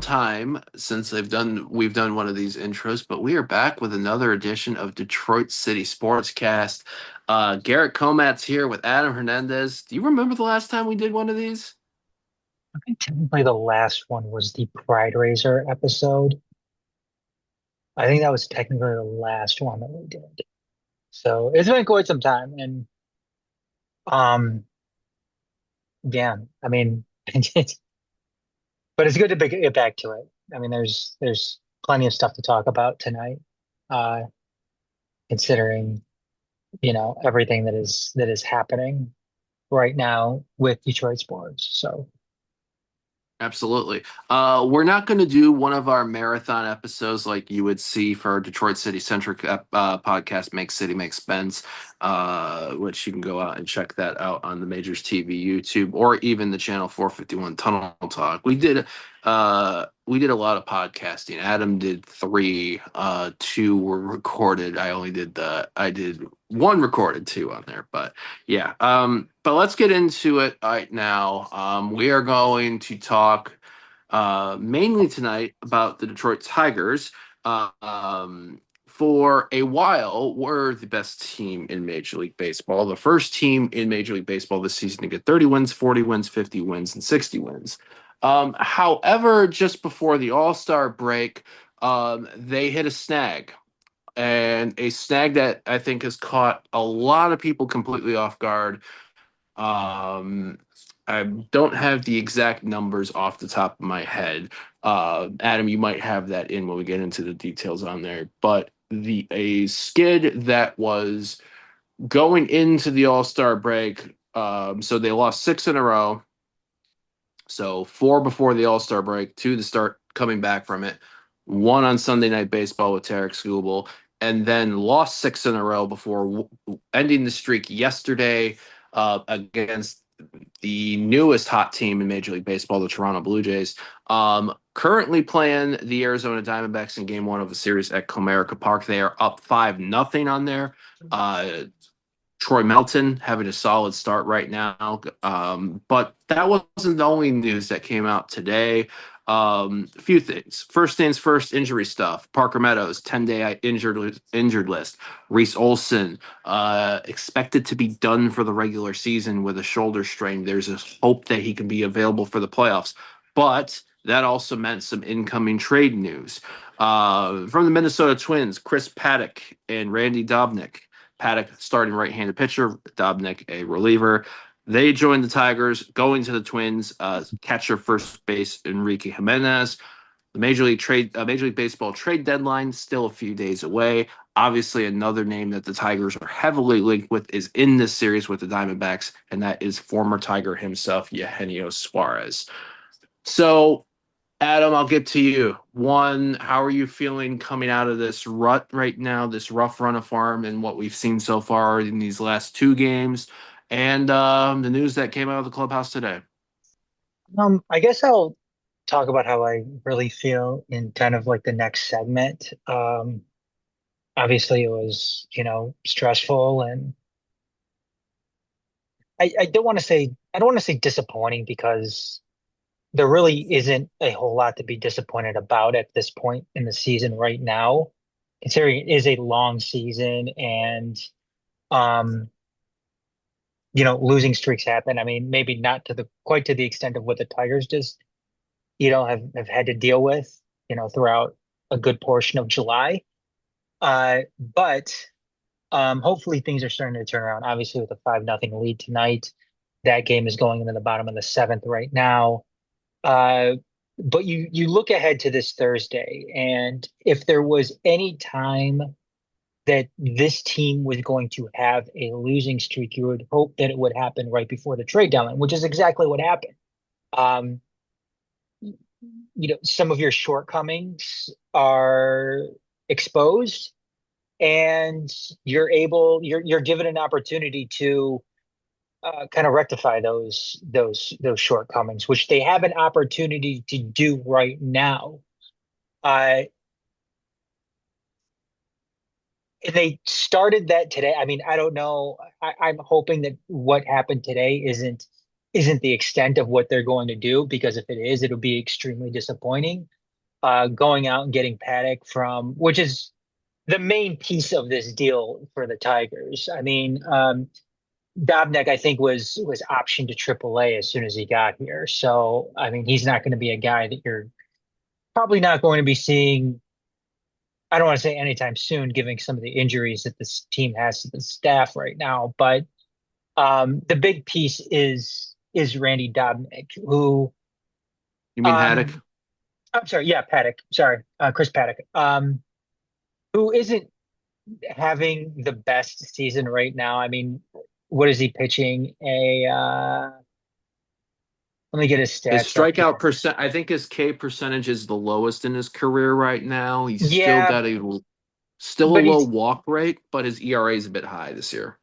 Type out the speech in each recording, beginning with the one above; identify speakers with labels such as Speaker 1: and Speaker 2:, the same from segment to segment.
Speaker 1: time since we've done one of these intros, but we are back with another edition of Detroit City Sportscast. Garrett Comat's here with Adam Hernandez. Do you remember the last time we did one of these?
Speaker 2: I think technically the last one was the Pride Raiser episode. I think that was technically the last one that we did. So it's been quite some time. And um yeah, I mean but it's good to get back to it. I mean there's plenty of stuff to talk about tonight, uh considering, everything that is happening right now with Detroit sports. So
Speaker 1: Absolutely. We're not going to do one of our marathon episodes like you would see for our Detroit City centric podcast, Make City Make Spence, which you can go out and check that out on the Majors TV YouTube or even the channel 451 Tunnel Talk. We did a lot of podcasting. Adam did three, two were recorded. I did one recorded, two on there, but yeah. But let's get into it right now. We are going to talk mainly tonight about the Detroit Tigers. For a while, were the best team in Major League Baseball. The first team in Major League Baseball this season to get 30 wins, 40 wins, 50 wins, and 60 wins. However, just before the All-Star break, they hit a snag, and a snag that I think has caught a lot of people completely off guard. Um, I don't have the exact numbers off the top of my head. Adam, you might have that in when we get into the details on there. But the a skid that was going into the All Star break. So they lost six in a row. So four before the All Star break, two to start coming back from it, one on Sunday Night Baseball with Tarek Skubal, and then lost six in a row before ending the streak yesterday against the newest hot team in Major League Baseball, the Toronto Blue Jays. Currently playing the Arizona Diamondbacks in Game One of the series at Comerica Park. They are up 5-0 on there. Troy Melton having a solid start right now. But that wasn't the only news that came out today. A few things. First things first, injury stuff. Parker Meadows, 10-day injured list. Reese Olson, expected to be done for the regular season with a shoulder strain. There's a hope that he can be available for the playoffs. But that also meant some incoming trade news. From the Minnesota Twins, Chris Paddock and Randy Dobnik. Paddock, starting right-handed pitcher, Dobnik, a reliever. They joined the Tigers, going to the Twins. Catcher, first base, Enrique Jimenez. The Major League Baseball trade deadline still a few days away. Obviously, another name that the Tigers are heavily linked with is in this series with the Diamondbacks, and that is former Tiger himself, Eugenio Suarez. So Adam, I'll get to you. One, how are you feeling coming out of this rut right now, this rough run of farm, and what we've seen so far in these last two games, and the news that came out of the clubhouse today?
Speaker 2: I guess I'll talk about how I really feel in kind of like the next segment. Obviously it was, stressful, and I don't want to say disappointing, because there really isn't a whole lot to be disappointed about at this point in the season right now, considering it is a long season. And um, losing streaks happen. I mean, maybe not to the quite to the extent of what the Tigers just, have had to deal with, throughout a good portion of July. But hopefully things are starting to turn around. Obviously, with a 5-0 lead tonight, that game is going into the bottom of the seventh right now. Uh, but you look ahead to this Thursday, and if there was any time that this team was going to have a losing streak, you would hope that it would happen right before the trade deadline, which is exactly what happened. Um, some of your shortcomings are exposed, and you're given an opportunity to kind of rectify those shortcomings, which they have an opportunity to do right now. Uh, and they started that today. I mean, I don't know. I'm hoping that what happened today isn't the extent of what they're going to do, because if it is, it'll be extremely disappointing. going out and getting Paddock from, which is the main piece of this deal for the Tigers. I mean, Dobnik, I think, was optioned to AAA as soon as he got here. So, I mean, he's not going to be a guy that you're probably not going to be seeing. I don't want to say anytime soon, given some of the injuries that this team has to the staff right now. But the big piece is Randy Dobnik, who
Speaker 1: You mean Haddock?
Speaker 2: um, I'm sorry, yeah, Paddock. Sorry, Chris Paddock, who isn't having the best season right now. I mean, what is he pitching? Let me get his
Speaker 1: His
Speaker 2: stats up
Speaker 1: strikeout
Speaker 2: here.
Speaker 1: percent, I think his K percentage is the lowest in his career right now. He's still
Speaker 2: Yeah,
Speaker 1: got still a
Speaker 2: but
Speaker 1: low
Speaker 2: he's
Speaker 1: walk rate, but his ERA is a bit high this year.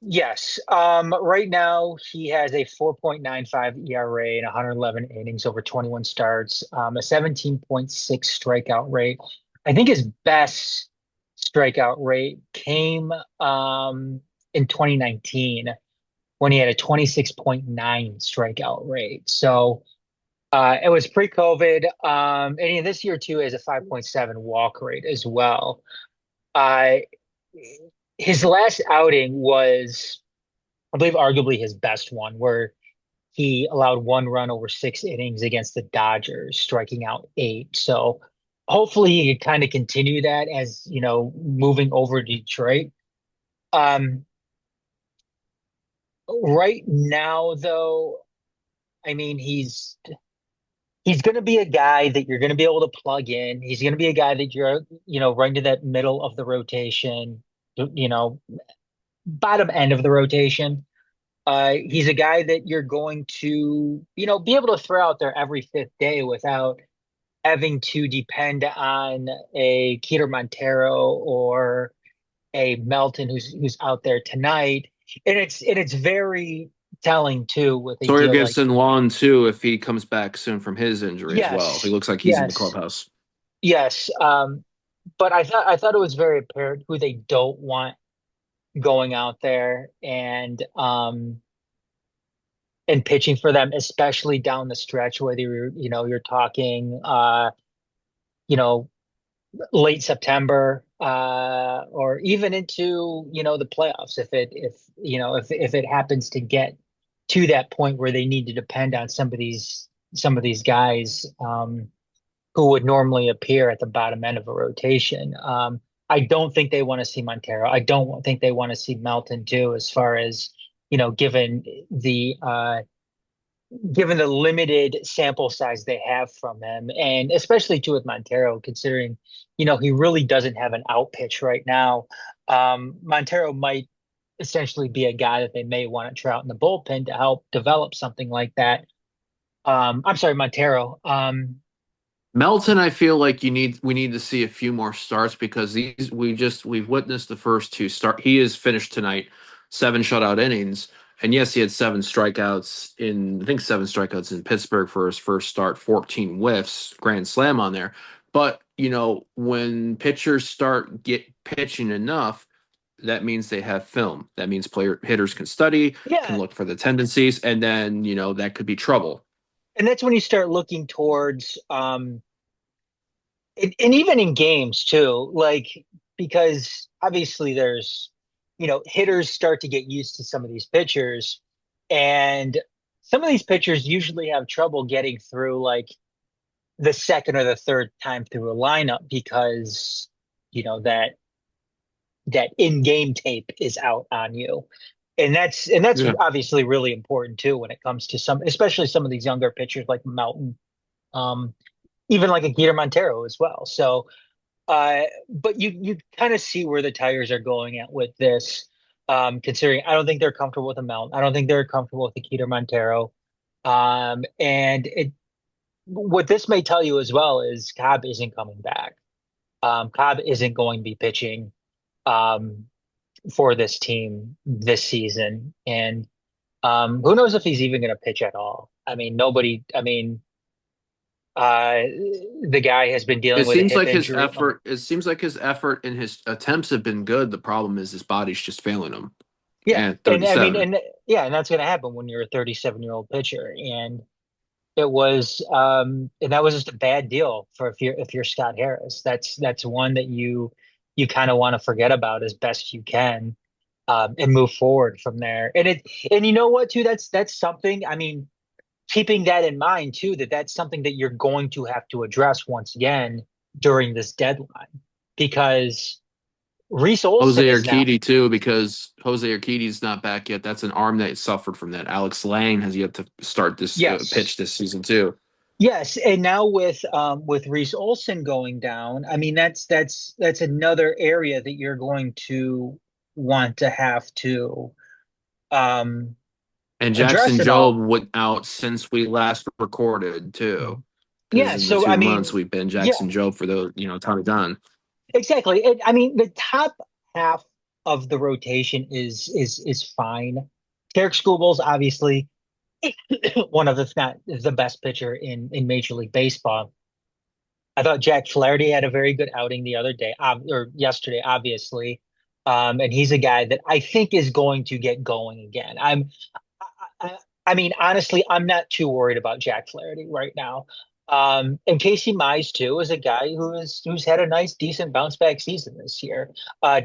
Speaker 2: yes. Right now he has a 4.95 ERA in 111 innings over 21 starts, a 17.6 strikeout rate. I think his best strikeout rate came in 2019 when he had a 26.9 strikeout rate. So it was pre-COVID. And this year too has a 5.7 walk rate as well. Uh, his last outing was, I believe, arguably his best one, where he allowed one run over 6 innings against the Dodgers, striking out 8. So hopefully he can kind of continue that as, moving over to Detroit. Um, right now, though, I mean, he's going to be a guy that you're going to be able to plug in. He's going to be a guy that you're, right into that middle of the rotation, you know, bottom end of the rotation. He's a guy that you're going to, be able to throw out there every fifth day without having to depend on a Keter Montero or a Melton who's out there tonight. And it's very telling too with a
Speaker 1: Sawyer
Speaker 2: deal like
Speaker 1: Gibson Long too, if he comes back soon from his injury as well. He
Speaker 2: yes,
Speaker 1: looks like he's in the
Speaker 2: yes,
Speaker 1: clubhouse.
Speaker 2: yes. But I thought it was very apparent who they don't want going out there and pitching for them, especially down the stretch, whether you're talking you know, late September or even into, the playoffs if it happens to get to that point where they need to depend on some of these guys who would normally appear at the bottom end of a rotation. I don't think they want to see Montero. I don't think they want to see Melton too, as far as, given the limited sample size they have from him, and especially too with Montero, considering, he really doesn't have an out pitch right now. Montero might essentially be a guy that they may want to try out in the bullpen to help develop something like that. I'm sorry, Montero.
Speaker 1: Melton, I feel like we need to see a few more starts because we've witnessed the first two start. He is finished tonight, 7 shutout innings, and yes, he had 7 strikeouts in Pittsburgh for his first start, 14 whiffs, grand slam on there. But when pitchers start get pitching enough, that means they have film. That means hitters can study, can
Speaker 2: Yeah,
Speaker 1: look for the tendencies, and then that could be trouble.
Speaker 2: and that's when you start looking towards and even in games too, like because obviously there's hitters start to get used to some of these pitchers, and some of these pitchers usually have trouble getting through like the second or the third time through a lineup because that in-game tape is out on you. And that's
Speaker 1: Yeah.
Speaker 2: obviously really important too when it comes to especially some of these younger pitchers like Melton, um, even like a Geeter Montero as well. So, but you kind of see where the Tigers are going at with this, considering I don't think they're comfortable with the Melton. I don't think they're comfortable with the Geeter Montero. And what this may tell you as well is Cobb isn't coming back. Cobb isn't going to be pitching. Um, for this team this season. And who knows if he's even going to pitch at all? I mean, nobody, I mean, uh, the guy has been dealing
Speaker 1: It
Speaker 2: with a
Speaker 1: seems
Speaker 2: hip
Speaker 1: like his
Speaker 2: injury.
Speaker 1: effort. It seems like his effort and his attempts have been good. The problem is his body's just failing him
Speaker 2: Yeah.
Speaker 1: at
Speaker 2: And I mean,
Speaker 1: 37.
Speaker 2: and yeah, and that's going to happen when you're a 37-year-old pitcher. And It was, and that was just a bad deal for if you're Scott Harris. That's one that you kind of want to forget about as best you can, and move forward from there. And you know what, too, that's something. I mean, keeping that in mind too, that's something that you're going to have to address once again during this deadline, because Reese
Speaker 1: Jose
Speaker 2: Olson is now.
Speaker 1: Urquidy too, because Jose Urquidy's not back yet. That's an arm that suffered from that. Alex Lang has yet to start this
Speaker 2: Yes.
Speaker 1: pitch this season too.
Speaker 2: Yes, and now with Reese Olson going down, I mean that's another area that you're going to want to have to um
Speaker 1: And
Speaker 2: address
Speaker 1: Jackson
Speaker 2: it
Speaker 1: Job
Speaker 2: all.
Speaker 1: went out since we last recorded too, because
Speaker 2: Yeah,
Speaker 1: in the
Speaker 2: so I
Speaker 1: 2 months
Speaker 2: mean,
Speaker 1: we've been
Speaker 2: yeah,
Speaker 1: Jackson Job for those, Tommy Dunn.
Speaker 2: exactly. I mean, the top half of the rotation is fine. Tarek Skubals, obviously one of, if not the best pitcher in Major League Baseball. I thought Jack Flaherty had a very good outing the other day, or yesterday, obviously. And he's a guy that I think is going to get going again. I mean, honestly, I'm not too worried about Jack Flaherty right now. And Casey Mize too is a guy who's had a nice, decent bounce back season this year,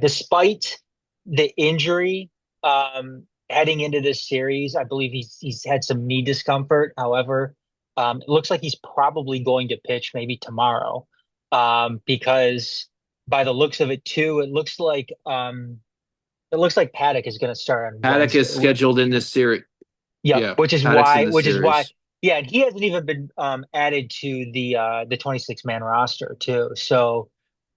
Speaker 2: despite the injury. Heading into this series, I believe he's had some knee discomfort. However, it looks like he's probably going to pitch maybe tomorrow, because by the looks of it too, it looks like Paddock is going to start on
Speaker 1: Paddock
Speaker 2: Wednesday.
Speaker 1: is scheduled in this series.
Speaker 2: Yep,
Speaker 1: Yeah,
Speaker 2: which is
Speaker 1: Paddock's in
Speaker 2: why,
Speaker 1: this series.
Speaker 2: yeah, and he hasn't even been added to the 26 man roster too. So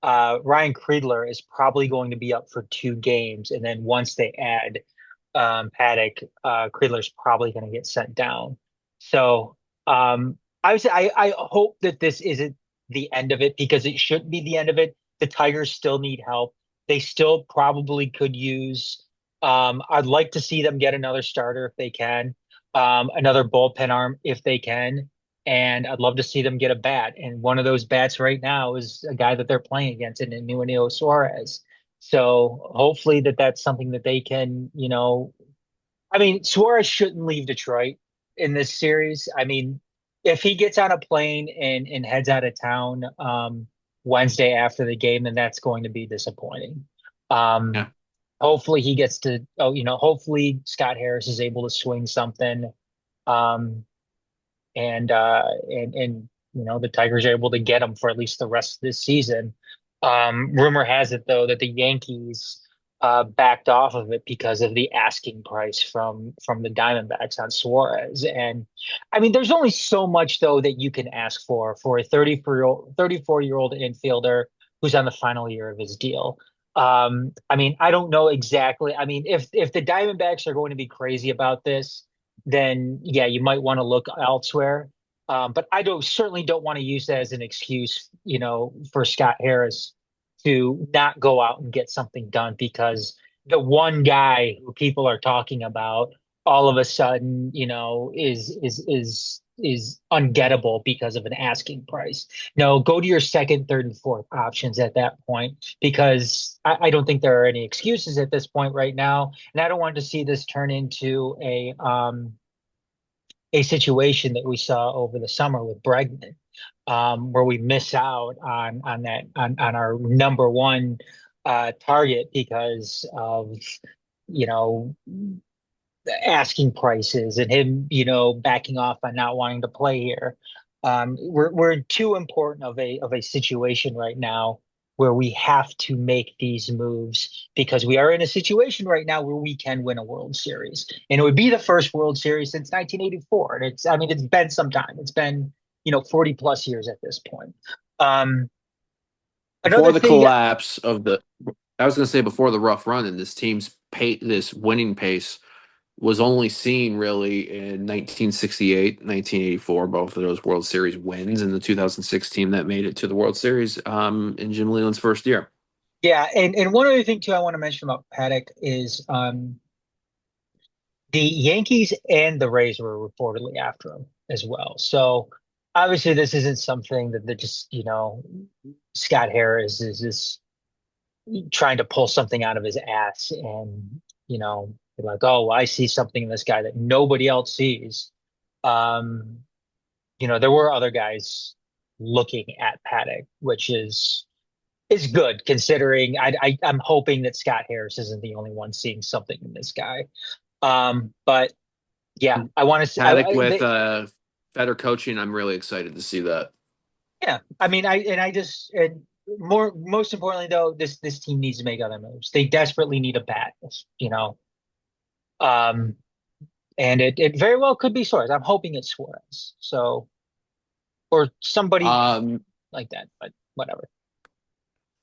Speaker 2: Ryan Kreidler is probably going to be up for 2 games, and then once they add Paddock, Kreidler's probably going to get sent down. So I would say I hope that this isn't the end of it, because it shouldn't be the end of it. The Tigers still need help. They still probably could use. I'd like to see them get another starter if they can, another bullpen arm if they can, and I'd love to see them get a bat. And one of those bats right now is a guy that they're playing against in Eugenio Suarez. So hopefully that's something that they can, I mean, Suarez shouldn't leave Detroit in this series. I mean, if he gets on a plane and heads out of town Wednesday after the game, then that's going to be disappointing. Um,
Speaker 1: Yeah.
Speaker 2: hopefully he gets to, hopefully Scott Harris is able to swing something, um, and the Tigers are able to get him for at least the rest of this season. Rumor has it though that the Yankees backed off of it because of the asking price from the Diamondbacks on Suarez. And I mean, there's only so much though that you can ask for a 34-year-old infielder who's on the final year of his deal. I mean, I don't know exactly. I mean, if the Diamondbacks are going to be crazy about this, then yeah, you might want to look elsewhere. But I certainly don't want to use that as an excuse, for Scott Harris to not go out and get something done, because the one guy who people are talking about all of a sudden, is ungettable because of an asking price. No, go to your second, third, and fourth options at that point, because I don't think there are any excuses at this point right now, and I don't want to see this turn into a situation that we saw over the summer with Bregman, where we miss out on our number one target because of you know asking prices and him backing off on not wanting to play here. We're in too important of a situation right now where we have to make these moves, because we are in a situation right now where we can win a World Series, and it would be the first World Series since 1984. And I mean, it's been some time. It's been 40 plus years at this point. Um,
Speaker 1: Before
Speaker 2: another
Speaker 1: the
Speaker 2: thing,
Speaker 1: collapse of the, I was going to say before the rough run, and this team's this winning pace was only seen really in 1968, 1984, both of those World Series wins, and the 2006 team that made it to the World Series in Jim Leyland's first year.
Speaker 2: yeah, and one other thing too I want to mention about Paddock is the Yankees and the Rays were reportedly after him as well. So obviously this isn't something that just, Scott Harris is just trying to pull something out of his ass and, be like, oh, well, I see something in this guy that nobody else sees. Um, there were other guys looking at Paddock, which is good considering I'm hoping that Scott Harris isn't the only one seeing something in this guy. But yeah, I want to see.
Speaker 1: Paddock with better coaching, I'm really excited to see that.
Speaker 2: Yeah, I mean, I just most importantly though, this team needs to make other moves. They desperately need a bat, you know. Um, and it very well could be Suarez. I'm hoping it's Suarez. So or somebody
Speaker 1: Um,
Speaker 2: like that, but whatever.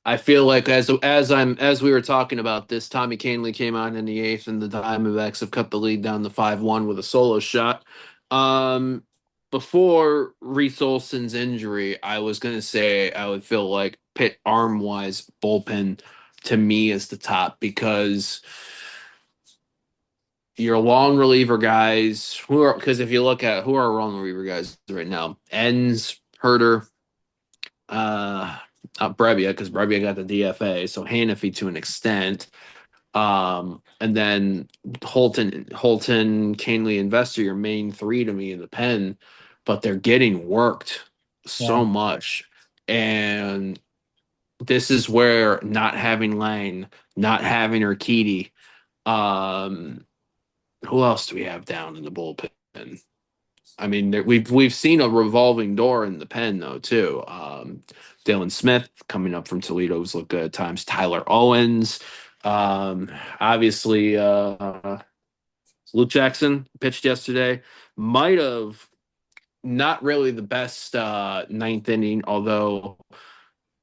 Speaker 1: I feel like as we were talking about this, Tommy Kahnle came on in the eighth, and the Diamondbacks have cut the lead down to 5-1 with a solo shot. Um, Before Reese Olson's injury, I was gonna say I would feel like Pitt arm wise bullpen to me is the top because your long reliever guys who are because if you look at who are our long reliever guys right now, Enns, Herter, uh not Brebbia because Brebbia got the DFA, so Hannafy to an extent. And then Holton, Canley, Investor, your main three to me in the pen, but they're getting worked
Speaker 2: Yeah.
Speaker 1: so much. And this is where not having Lane, not having Urquidy, um, who else do we have down in the bullpen? I mean, we've seen a revolving door in the pen though too. Dylan Smith coming up from Toledo's look good at times. Tyler Owens, obviously, Luke Jackson pitched yesterday. Might have not really the best ninth inning, although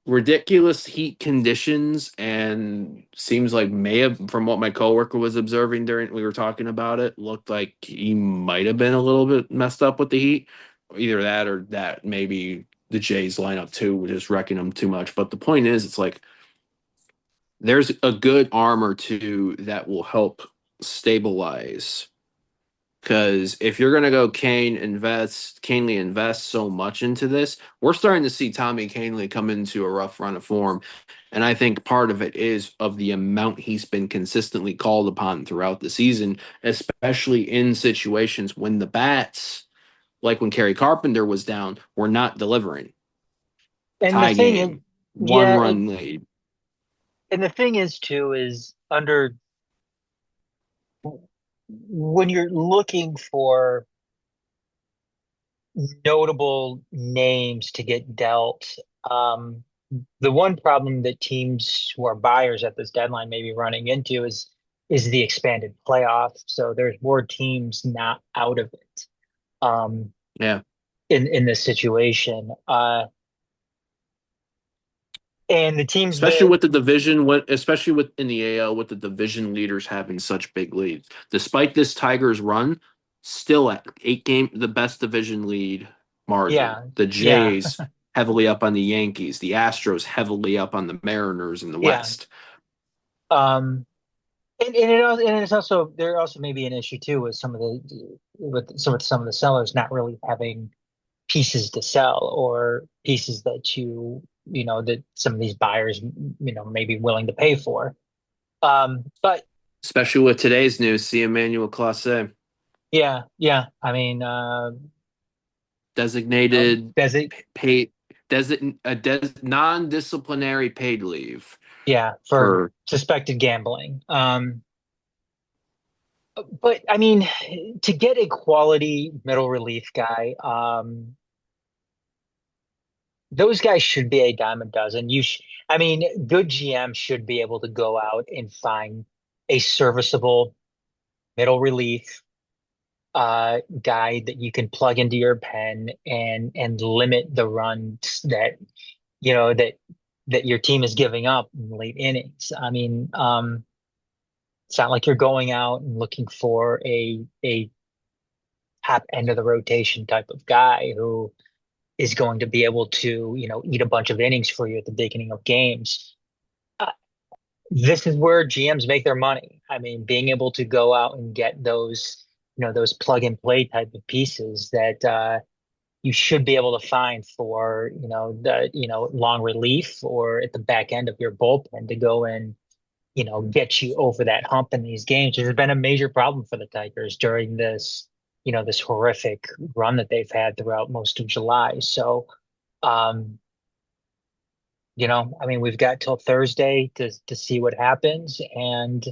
Speaker 1: ridiculous heat conditions and seems like may have from what my coworker was observing during we were talking about it looked like he might have been a little bit messed up with the heat, either that or that maybe the Jays lineup too was just wrecking them too much. But the point is it's like there's a good arm or two that will help stabilize because if you're gonna go Canely invest so much into this, we're starting to see Tommy Canely come into a rough run of form. And I think part of it is of the amount he's been consistently called upon throughout the season, especially in situations when the bats, like when Kerry Carpenter was down, were not delivering.
Speaker 2: And the
Speaker 1: Tie
Speaker 2: thing is,
Speaker 1: game, one
Speaker 2: yeah,
Speaker 1: run lead.
Speaker 2: and the thing is too is under when you're looking for notable names to get dealt, the one problem that teams who are buyers at this deadline may be running into is the expanded playoff. So there's more teams not out of it
Speaker 1: Yeah.
Speaker 2: in this situation. And the teams
Speaker 1: Especially
Speaker 2: that
Speaker 1: with the division, especially with in the AL, with the division leaders having such big leads. Despite this Tigers run, still at 8 game, the best division lead margin.
Speaker 2: yeah,
Speaker 1: The
Speaker 2: yeah,
Speaker 1: Jays heavily up on the Yankees, the Astros heavily up on the Mariners in the
Speaker 2: yeah.
Speaker 1: West.
Speaker 2: Um and it's also there also may be an issue too with some of the sellers not really having pieces to sell or pieces that that some of these buyers may be willing to pay for. But
Speaker 1: Especially with today's news, see Emmanuel Clase,
Speaker 2: yeah, yeah. I mean,
Speaker 1: designated
Speaker 2: does it?
Speaker 1: paid, non-disciplinary paid leave
Speaker 2: Yeah, for
Speaker 1: per.
Speaker 2: suspected gambling. But I mean, to get a quality middle relief guy, those guys should be a dime a dozen. I mean, good GM should be able to go out and find a serviceable middle relief guy that you can plug into your pen and limit the runs that your team is giving up in late innings. I mean, it's not like you're going out and looking for a top end of the rotation type of guy who is going to be able to, eat a bunch of innings for you at the beginning of games. Uh, this is where GMs make their money. I mean, being able to go out and get those plug and play type of pieces that you should be able to find for, long relief or at the back end of your bullpen to go and, get you over that hump in these games. There's been a major problem for the Tigers during this. this horrific run that they've had throughout most of July. So, um, I mean, we've got till Thursday to see what happens, and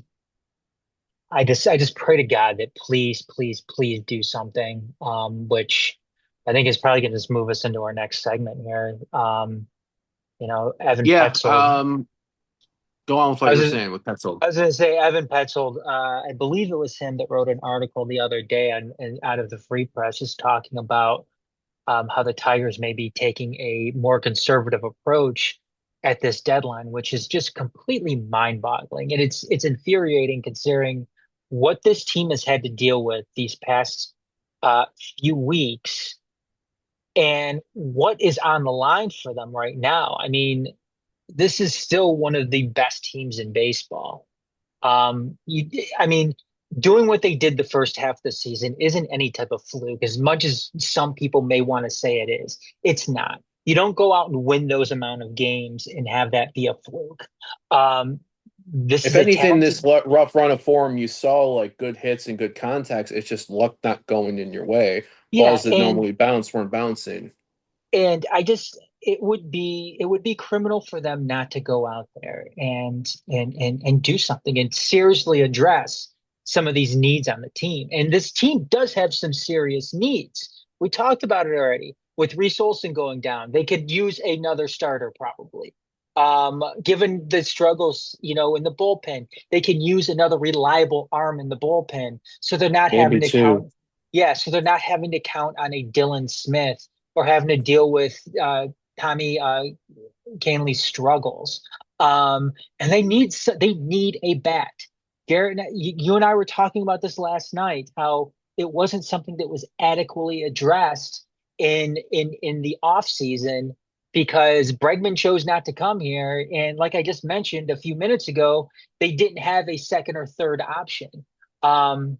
Speaker 2: I just pray to God that please, please, please do something, which I think is probably going to just move us into our next segment here. Evan
Speaker 1: Yeah.
Speaker 2: Petzold.
Speaker 1: Go on with
Speaker 2: I
Speaker 1: what you
Speaker 2: was
Speaker 1: were
Speaker 2: just,
Speaker 1: saying with Petzold.
Speaker 2: I was going to say Evan Petzold. I believe it was him that wrote an article the other day out of the Free Press, just talking about how the Tigers may be taking a more conservative approach at this deadline, which is just completely mind-boggling. And it's infuriating considering what this team has had to deal with these past few weeks and what is on the line for them right now. I mean, this is still one of the best teams in baseball. I mean, doing what they did the first half of the season isn't any type of fluke, as much as some people may want to say it is. It's not. You don't go out and win those amount of games and have that be a fluke. Um, this
Speaker 1: If
Speaker 2: is a
Speaker 1: anything, this
Speaker 2: talented,
Speaker 1: rough run of form, you saw like good hits and good contacts. It's just luck not going in your way.
Speaker 2: yeah,
Speaker 1: Balls that normally bounce weren't bouncing.
Speaker 2: and it would be criminal for them not to go out there and do something and seriously address some of these needs on the team. And this team does have some serious needs. We talked about it already. With Reese Olson going down, they could use another starter probably. Given the struggles, in the bullpen, they can use another reliable arm in the bullpen. So they're not
Speaker 1: Maybe
Speaker 2: having to
Speaker 1: two.
Speaker 2: count. Yeah, so they're not having to count on a Dylan Smith or having to deal with Tommy Canley's struggles. And they need a bat. Garrett, you and I were talking about this last night, how it wasn't something that was adequately addressed in the off season because Bregman chose not to come here. And like I just mentioned a few minutes ago, they didn't have a second or third option. Um,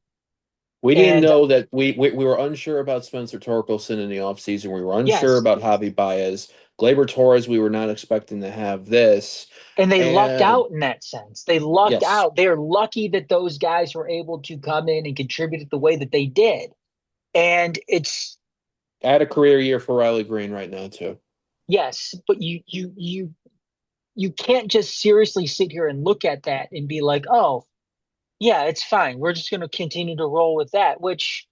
Speaker 1: We didn't
Speaker 2: and
Speaker 1: know that we were unsure about Spencer Torkelson in the offseason. We were unsure
Speaker 2: yes,
Speaker 1: about Javi Baez. Glaber Torres, we were not expecting to have this.
Speaker 2: and they lucked
Speaker 1: And
Speaker 2: out in that sense. They lucked
Speaker 1: yes,
Speaker 2: out. They're lucky that those guys were able to come in and contribute the way that they did. And it's
Speaker 1: add a career year for Riley Green right now too.
Speaker 2: yes, but you can't just seriously sit here and look at that and be like, oh, yeah, it's fine. We're just going to continue to roll with that, which,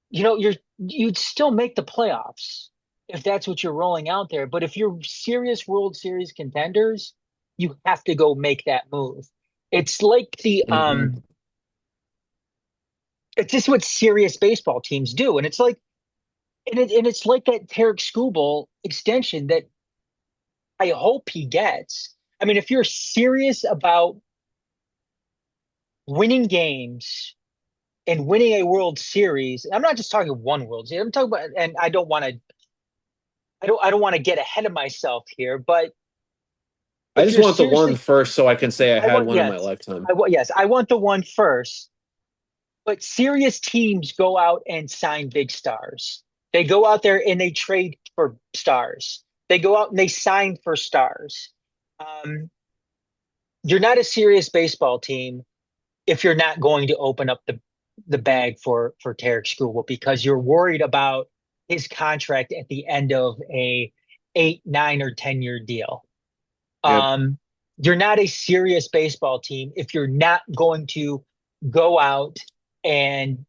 Speaker 2: you'd still make the playoffs if that's what you're rolling out there. But if you're serious World Series contenders, you have to go make that move. It's like
Speaker 1: Hmm.
Speaker 2: it's just what serious baseball teams do. And it's like, and it's like that Tarek Skubal extension that I hope he gets. I mean, if you're serious about winning games and winning a World Series, I'm not just talking one World Series. I'm talking about, and I don't want to get ahead of myself here, but
Speaker 1: I
Speaker 2: if
Speaker 1: just
Speaker 2: you're
Speaker 1: want the one
Speaker 2: seriously,
Speaker 1: first so I can say I
Speaker 2: I
Speaker 1: had
Speaker 2: want
Speaker 1: one in my
Speaker 2: yes,
Speaker 1: lifetime.
Speaker 2: I want the one first. But serious teams go out and sign big stars. They go out there and they trade for stars. They go out and they sign for stars. Um, you're not a serious baseball team if you're not going to open up the bag for Tarek Skubal because you're worried about his contract at the end of a 8, 9, or 10-year deal.
Speaker 1: Yep.
Speaker 2: Um, you're not a serious baseball team if you're not going to go out and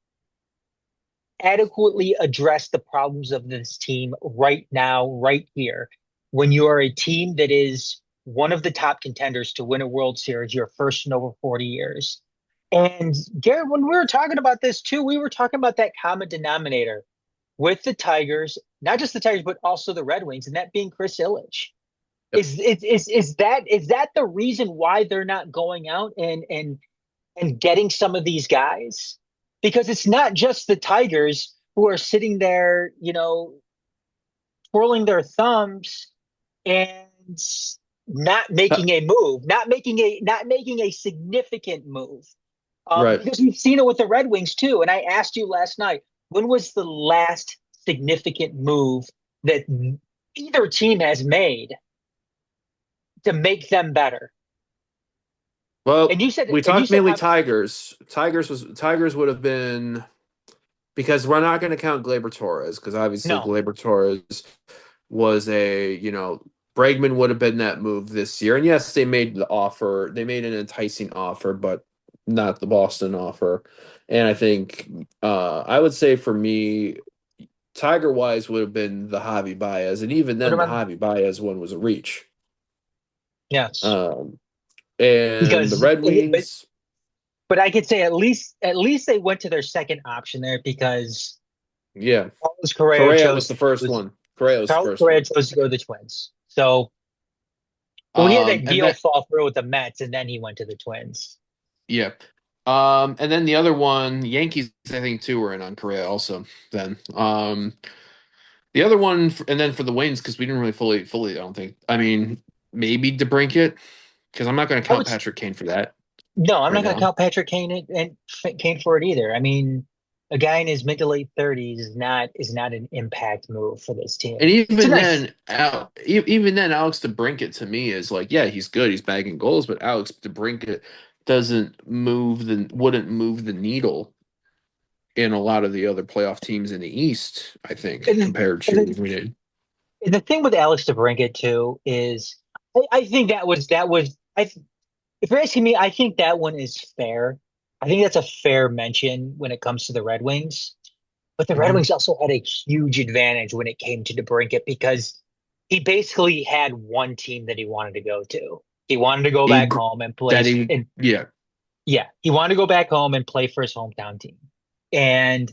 Speaker 2: adequately address the problems of this team right now, right here. When you are a team that is one of the top contenders to win a World Series, your first in over 40 years. And Garrett, when we were talking about this too, we were talking about that common denominator with the Tigers, not just the Tigers, but also the Red Wings, and that being Chris Ilitch.
Speaker 1: Yep.
Speaker 2: Is that the reason why they're not going out and getting some of these guys? Because it's not just the Tigers who are sitting there, twirling their thumbs and not
Speaker 1: Uh,
Speaker 2: making a move, not making a significant move.
Speaker 1: Right.
Speaker 2: Because we've seen it with the Red Wings too. And I asked you last night, when was the last significant move that either team has made to make them better?
Speaker 1: Well,
Speaker 2: And you said,
Speaker 1: we
Speaker 2: and you
Speaker 1: talked
Speaker 2: said,
Speaker 1: mainly Tigers. Tigers would have been because we're not going to count Glaber Torres because obviously
Speaker 2: No,
Speaker 1: Glaber Torres was Bregman would have been that move this year. And yes, they made the offer. They made an enticing offer, but not the Boston offer. And I think I would say for me, Tiger Wise would have been the Javi Baez, and even
Speaker 2: what
Speaker 1: then, the
Speaker 2: about
Speaker 1: Javi Baez one was a reach.
Speaker 2: yes?
Speaker 1: Um, and the
Speaker 2: Because
Speaker 1: Red Wings,
Speaker 2: but I could say at least they went to their second option there because
Speaker 1: yeah,
Speaker 2: Carlos Correa
Speaker 1: Correa was
Speaker 2: chose
Speaker 1: the first one. Correa was the
Speaker 2: Carlos
Speaker 1: first
Speaker 2: Correa
Speaker 1: one.
Speaker 2: chose to go to the Twins. So well, he had that
Speaker 1: And
Speaker 2: deal
Speaker 1: that
Speaker 2: fall through with the Mets, and then he went to the Twins.
Speaker 1: Yeah. And then the other one, Yankees, I think too, were in on Correa also. Then, the other one, and then for the Wings, because we didn't really fully, I don't think. I mean, maybe DeBrincat, because I'm not going to
Speaker 2: I
Speaker 1: count
Speaker 2: would
Speaker 1: Patrick Kane for that
Speaker 2: no, I'm
Speaker 1: right
Speaker 2: not going to
Speaker 1: now.
Speaker 2: count Patrick Kane and Kane for it either. I mean, a guy in his mid to late 30s is not an impact move for this
Speaker 1: And
Speaker 2: team. It's a
Speaker 1: even
Speaker 2: nice.
Speaker 1: then, even then, Alex DeBrincat to me is like, yeah, he's good, he's bagging goals, but Alex DeBrincat wouldn't move the needle in a lot of the other playoff teams in the East, I think,
Speaker 2: And,
Speaker 1: compared
Speaker 2: and
Speaker 1: to
Speaker 2: the,
Speaker 1: we did.
Speaker 2: and the thing with Alex DeBrincat too is I think that was if you're asking me, I think that one is fair. I think that's a fair mention when it comes to the Red Wings. But the Red
Speaker 1: Mhm.
Speaker 2: Wings also had a huge advantage when it came to DeBrincat because he basically had one team that he wanted to go to. He wanted to go
Speaker 1: He
Speaker 2: back
Speaker 1: gr-
Speaker 2: home and play,
Speaker 1: that he
Speaker 2: and
Speaker 1: yeah.
Speaker 2: yeah, he wanted to go back home and play for his hometown team. And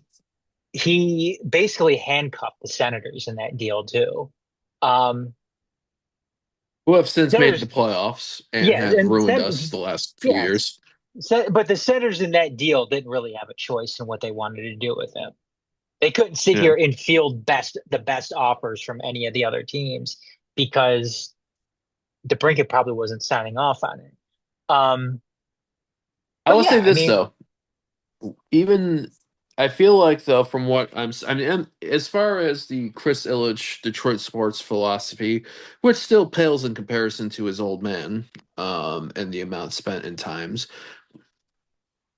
Speaker 2: he basically handcuffed the Senators in that deal too. Um,
Speaker 1: Who have since made the
Speaker 2: Senators,
Speaker 1: playoffs and
Speaker 2: yeah,
Speaker 1: have
Speaker 2: and
Speaker 1: ruined us the last few
Speaker 2: yeah,
Speaker 1: years.
Speaker 2: but the Senators in that deal didn't really have a choice in what they wanted to do with him. They couldn't sit
Speaker 1: Yeah.
Speaker 2: here and field the best offers from any of the other teams because DeBrincat probably wasn't signing off on it. Um,
Speaker 1: I
Speaker 2: but
Speaker 1: will say
Speaker 2: yeah, I
Speaker 1: this
Speaker 2: mean,
Speaker 1: though, even I feel like though from I mean as far as the Chris Ilitch Detroit sports philosophy, which still pales in comparison to his old man, and the amount spent in times,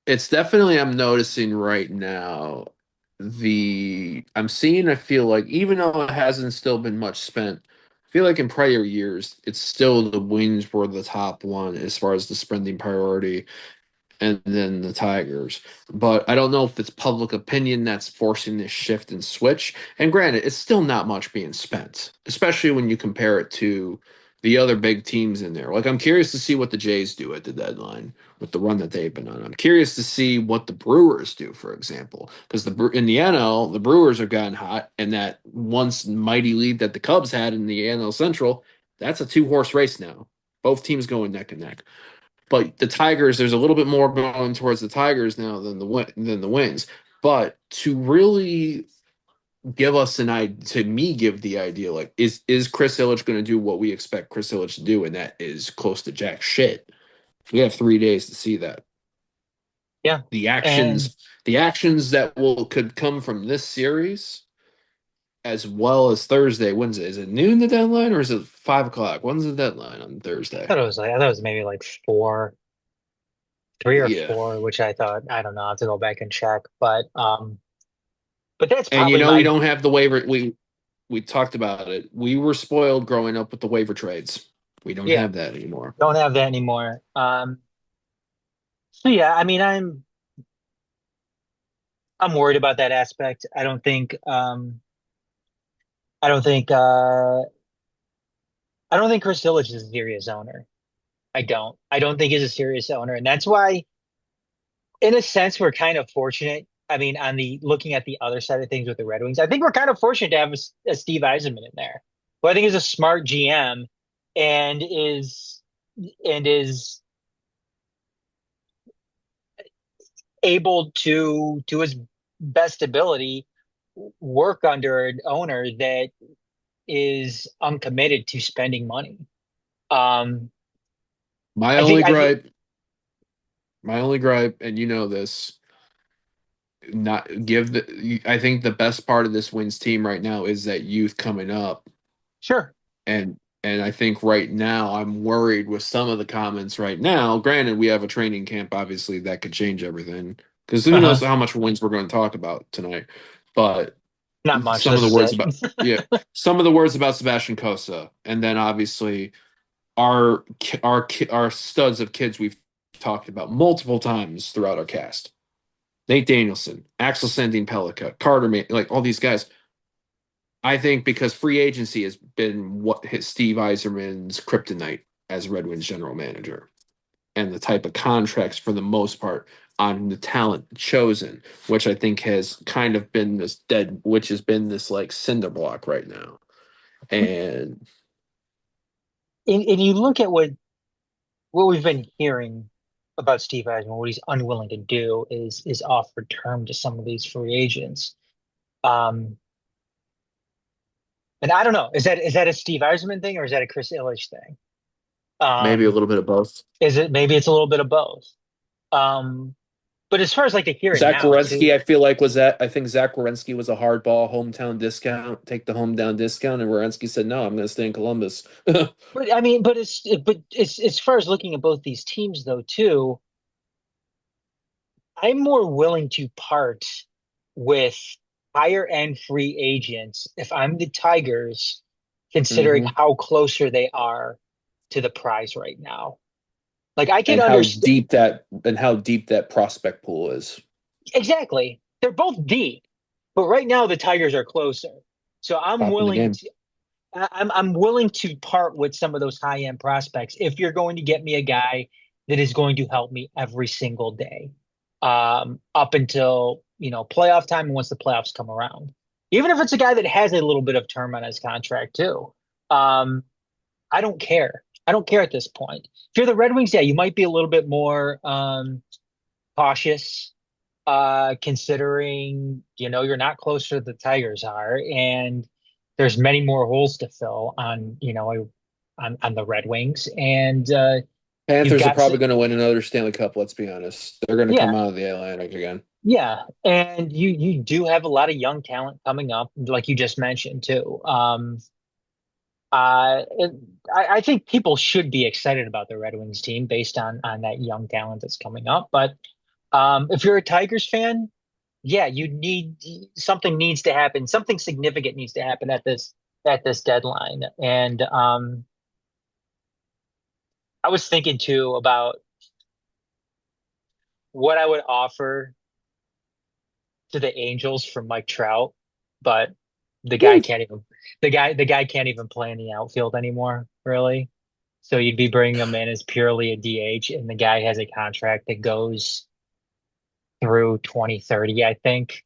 Speaker 1: it's definitely I'm noticing right now I'm seeing I feel like even though it hasn't still been much spent, I feel like in prior years it's still the Wings were the top one as far as the spending priority and then the Tigers. But I don't know if it's public opinion that's forcing this shift and switch. And granted, it's still not much being spent, especially when you compare it to the other big teams in there. Like I'm curious to see what the Jays do at the deadline with the run that they've been on. I'm curious to see what the Brewers do, for example, because in the NL, the Brewers have gotten hot, and that once mighty lead that the Cubs had in the NL Central, that's a two-horse race now. Both teams going neck and neck. But the Tigers, there's a little bit more going towards the Tigers now than the Wings. But to really give us an idea, to me, give the idea like is Chris Ilitch going to do what we expect Chris Ilitch to do, and that is close to jack shit. We have 3 days to see that
Speaker 2: yeah,
Speaker 1: the
Speaker 2: and
Speaker 1: actions, the actions that will could come from this series, as well as Thursday, Wednesday. Is it noon the deadline, or is it 5 o'clock? When's the deadline on Thursday?
Speaker 2: I thought it was maybe like 3 or 4,
Speaker 1: Yeah.
Speaker 2: which I thought I don't know. I have to go back and check, but that's
Speaker 1: And
Speaker 2: probably
Speaker 1: we
Speaker 2: my
Speaker 1: don't have the waiver. We talked about it. We were spoiled growing up with the waiver trades. We don't
Speaker 2: yeah.
Speaker 1: have that anymore.
Speaker 2: Don't have that anymore. So yeah, I mean, I'm worried about that aspect. I don't think I don't think Chris Ilitch is a serious owner. I don't. I don't think he's a serious owner, and that's why, in a sense, we're kind of fortunate. I mean, on the looking at the other side of things with the Red Wings, I think we're kind of fortunate to have a Steve Eisenman in there, who I think is a smart GM and is able to his best ability work under an owner that is uncommitted to spending money. Um,
Speaker 1: My
Speaker 2: I think
Speaker 1: only
Speaker 2: I think
Speaker 1: gripe, my only gripe, and you know this, not give the. I think the best part of this wins team right now is that youth coming up,
Speaker 2: sure.
Speaker 1: and I think right now I'm worried with some of the comments right now. Granted, we have a training camp, obviously that could change everything. because who knows
Speaker 2: Uh-huh.
Speaker 1: how much wins we're going to talk about tonight. But
Speaker 2: Not much.
Speaker 1: some of
Speaker 2: This
Speaker 1: the
Speaker 2: is
Speaker 1: words
Speaker 2: it.
Speaker 1: about yeah, some of the words about Sebastian Cosa, and then obviously our studs of kids we've talked about multiple times throughout our cast. Nate Danielson, Axel Sandin Pellica, Carter, like all these guys. I think because free agency has been what hit Steve Eiserman's kryptonite as Red Wings general manager, and the type of contracts for the most part on the talent chosen, which I think has kind of been this dead, which has been this like cinder block right now. And
Speaker 2: And you look at what we've been hearing about Steve Eisman, what he's unwilling to do is offer term to some of these free agents. Um, and I don't know, is that a Steve Eisman thing or is that a Chris Ilitch thing?
Speaker 1: maybe a
Speaker 2: Um,
Speaker 1: little bit of both.
Speaker 2: is it maybe it's a little bit of both? Um, but as far as like the here and
Speaker 1: Zach
Speaker 2: now
Speaker 1: Werenski,
Speaker 2: too,
Speaker 1: I feel like was that. I think Zach Werenski was a hardball hometown discount, take the hometown discount, and Werenski said, "No, I'm going to stay in Columbus."
Speaker 2: but I mean, but it's as far as looking at both these teams though too, I'm more willing to part with higher end free agents if I'm the Tigers, considering
Speaker 1: hmm
Speaker 2: how closer they are to the prize right now. Like I can
Speaker 1: And how
Speaker 2: understand
Speaker 1: deep that prospect pool is.
Speaker 2: exactly. They're both deep, but right now the Tigers are closer. So I'm
Speaker 1: Top in the
Speaker 2: willing
Speaker 1: game.
Speaker 2: to I'm willing to part with some of those high end prospects if you're going to get me a guy that is going to help me every single day, up until playoff time and once the playoffs come around. Even if it's a guy that has a little bit of term on his contract too, um, I don't care. I don't care at this point. If you're the Red Wings, yeah, you might be a little bit more cautious, considering you're not closer to the Tigers are, and there's many more holes to fill on the Red Wings, and you've
Speaker 1: Panthers are
Speaker 2: got
Speaker 1: probably going to win another Stanley Cup. Let's be honest. They're going to come
Speaker 2: yeah,
Speaker 1: out of the Atlantic again.
Speaker 2: yeah, and you do have a lot of young talent coming up, like you just mentioned too. I think people should be excited about the Red Wings team based on that young talent that's coming up, but if you're a Tigers fan, yeah, you need something needs to happen. Something significant needs to happen at this deadline. And I was thinking too about what I would offer to the Angels for Mike Trout, but the guy
Speaker 1: Woo.
Speaker 2: can't even the guy can't even play in the outfield anymore, really. So you'd be bringing him in as purely a DH, and the guy has a contract that goes through 2030, I think.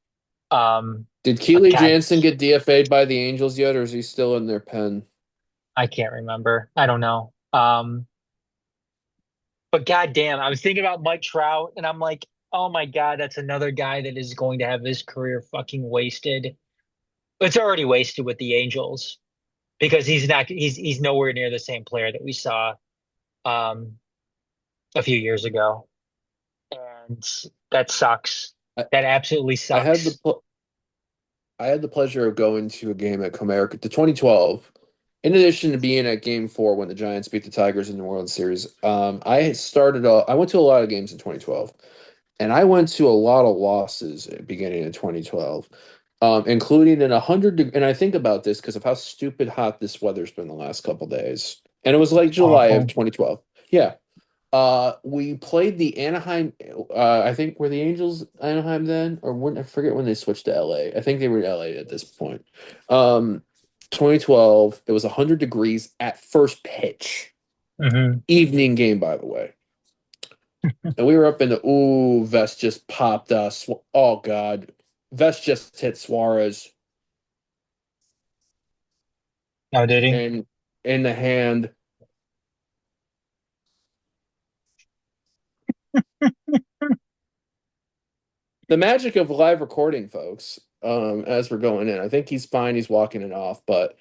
Speaker 1: Did
Speaker 2: But
Speaker 1: Keely
Speaker 2: God,
Speaker 1: Jansen get DFA'd by the Angels yet, or is he still in their pen?
Speaker 2: I can't remember. I don't know. But goddamn, I was thinking about Mike Trout, and I'm like, oh my God, that's another guy that is going to have his career fucking wasted. It's already wasted with the Angels because he's nowhere near the same player that we saw um a few years ago. And that sucks.
Speaker 1: I,
Speaker 2: That absolutely
Speaker 1: I had the
Speaker 2: sucks.
Speaker 1: I had the pleasure of going to a game at Comerica, the 2012. In addition to being at Game 4 when the Giants beat the Tigers in the World Series, I went to a lot of games in 2012, and I went to a lot of losses at beginning of 2012, including in 100. And I think about this because of how stupid hot this weather's been the last couple days, and it was like July of
Speaker 2: Awful.
Speaker 1: 2012. Yeah, we played the Anaheim. I think were the Angels Anaheim then, or when I forget when they switched to LA. I think they were in LA at this point. Um, 2012. It was 100 degrees at first pitch.
Speaker 2: Hmm.
Speaker 1: Evening game, by the way. And we were up in the Vest just popped us. Oh God, Vest just hit Suarez
Speaker 2: Oh, did he?
Speaker 1: and in the hand. The magic of live recording, folks. As we're going in, I think he's fine. He's walking it off, but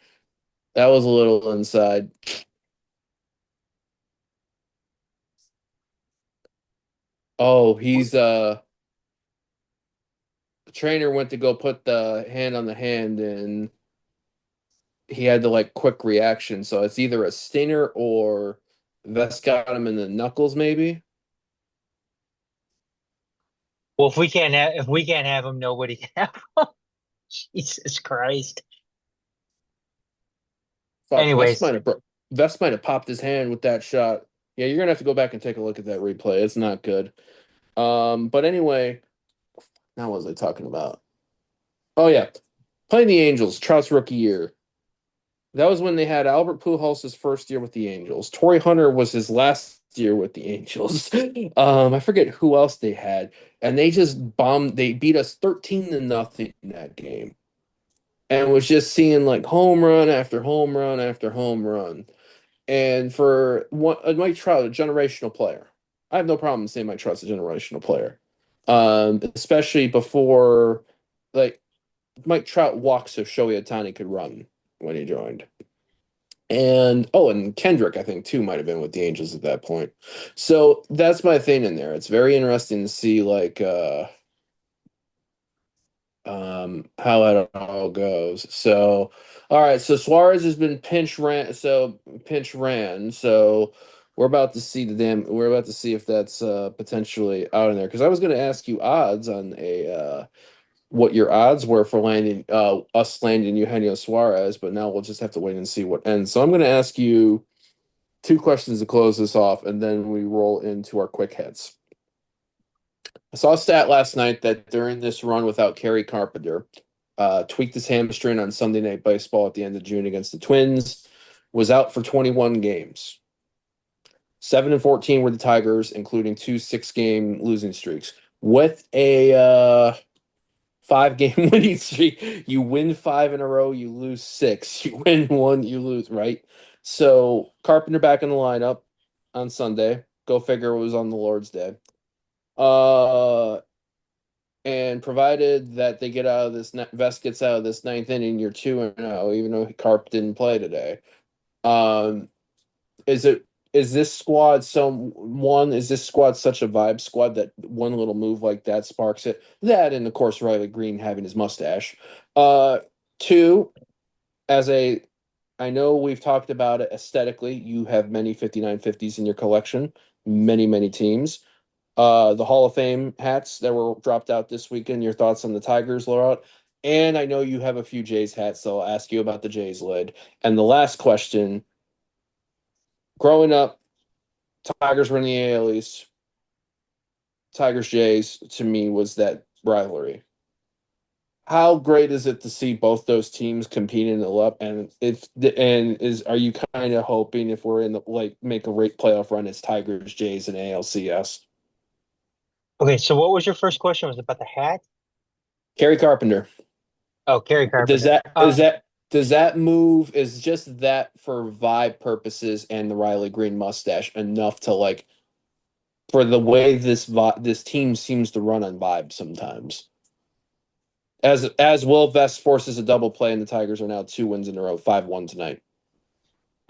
Speaker 1: that was a little inside. Oh, the trainer went to go put the hand on the hand and he had to like quick reaction. So it's either a stinger or Vest got him in the knuckles, maybe.
Speaker 2: Well, if we can't have him, nobody can have him. Jesus Christ.
Speaker 1: Fuck,
Speaker 2: Anyways,
Speaker 1: Vest might have popped his hand with that shot. Yeah, you're gonna have to go back and take a look at that replay. It's not good. But anyway, now what was I talking about? Oh yeah, playing the Angels, Trout's rookie year. That was when they had Albert Pujols' first year with the Angels. Torrey Hunter was his last year with the Angels. I forget who else they had, and they just bombed. They beat us 13-0 in that game, and was just seeing like home run after home run after home run. And for Mike Trout, a generational player, I have no problem saying Mike Trout's a generational player, especially before like Mike Trout walked so Shohei Ohtani could run when he joined. And Kendrick, I think, too, might have been with the Angels at that point. So that's my thing in there. It's very interesting to see like how it all goes. So all right, so Suarez has been pinch ran. So we're about to see if that's potentially out in there. Because I was gonna ask you odds on a what your odds were for landing us landing Eugenio Suarez, but now we'll just have to wait and see what ends. So I'm gonna ask you two questions to close this off, and then we roll into our quick hits. I saw a stat last night that during this run without Kerry Carpenter, tweaked his hamstring on Sunday Night Baseball at the end of June against the Twins, was out for 21 games. 7-14 were the Tigers, including two 6-game losing streaks. With a 5-game winning streak, you win 5 in a row, you lose 6. You win 1, you lose, right? So Carpenter back in the lineup on Sunday. Go figure it was on the Lord's Day. And provided that they get out of this, Vest gets out of this ninth inning, you're 2-0, even though Carp didn't play today. Um, is it is this squad is this squad such a vibe squad that one little move like that sparks it? That and of course Riley Green having his mustache. Uh, two, as a I know we've talked about it aesthetically. You have many 5950s in your collection, many teams. The Hall of Fame hats that were dropped out this weekend. Your thoughts on the Tigers layout? And I know you have a few Jays hats, so I'll ask you about the Jays lid. And the last question: growing up, Tigers were in the AL East. Tigers Jays to me was that rivalry. How great is it to see both those teams competing in the up? And if and is are you kind of hoping if we're in the like make a rate playoff run, it's Tigers Jays and ALCS?
Speaker 2: okay, so what was your first question? Was it about the hat?
Speaker 1: Kerry Carpenter.
Speaker 2: Oh, Kerry
Speaker 1: Does
Speaker 2: Carpenter.
Speaker 1: that is that does that move is just that for vibe purposes and the Riley Green mustache enough to like for the way this team seems to run on vibe sometimes. As Will Vest forces a double play and the Tigers are now 2 wins in a row, 5-1 tonight.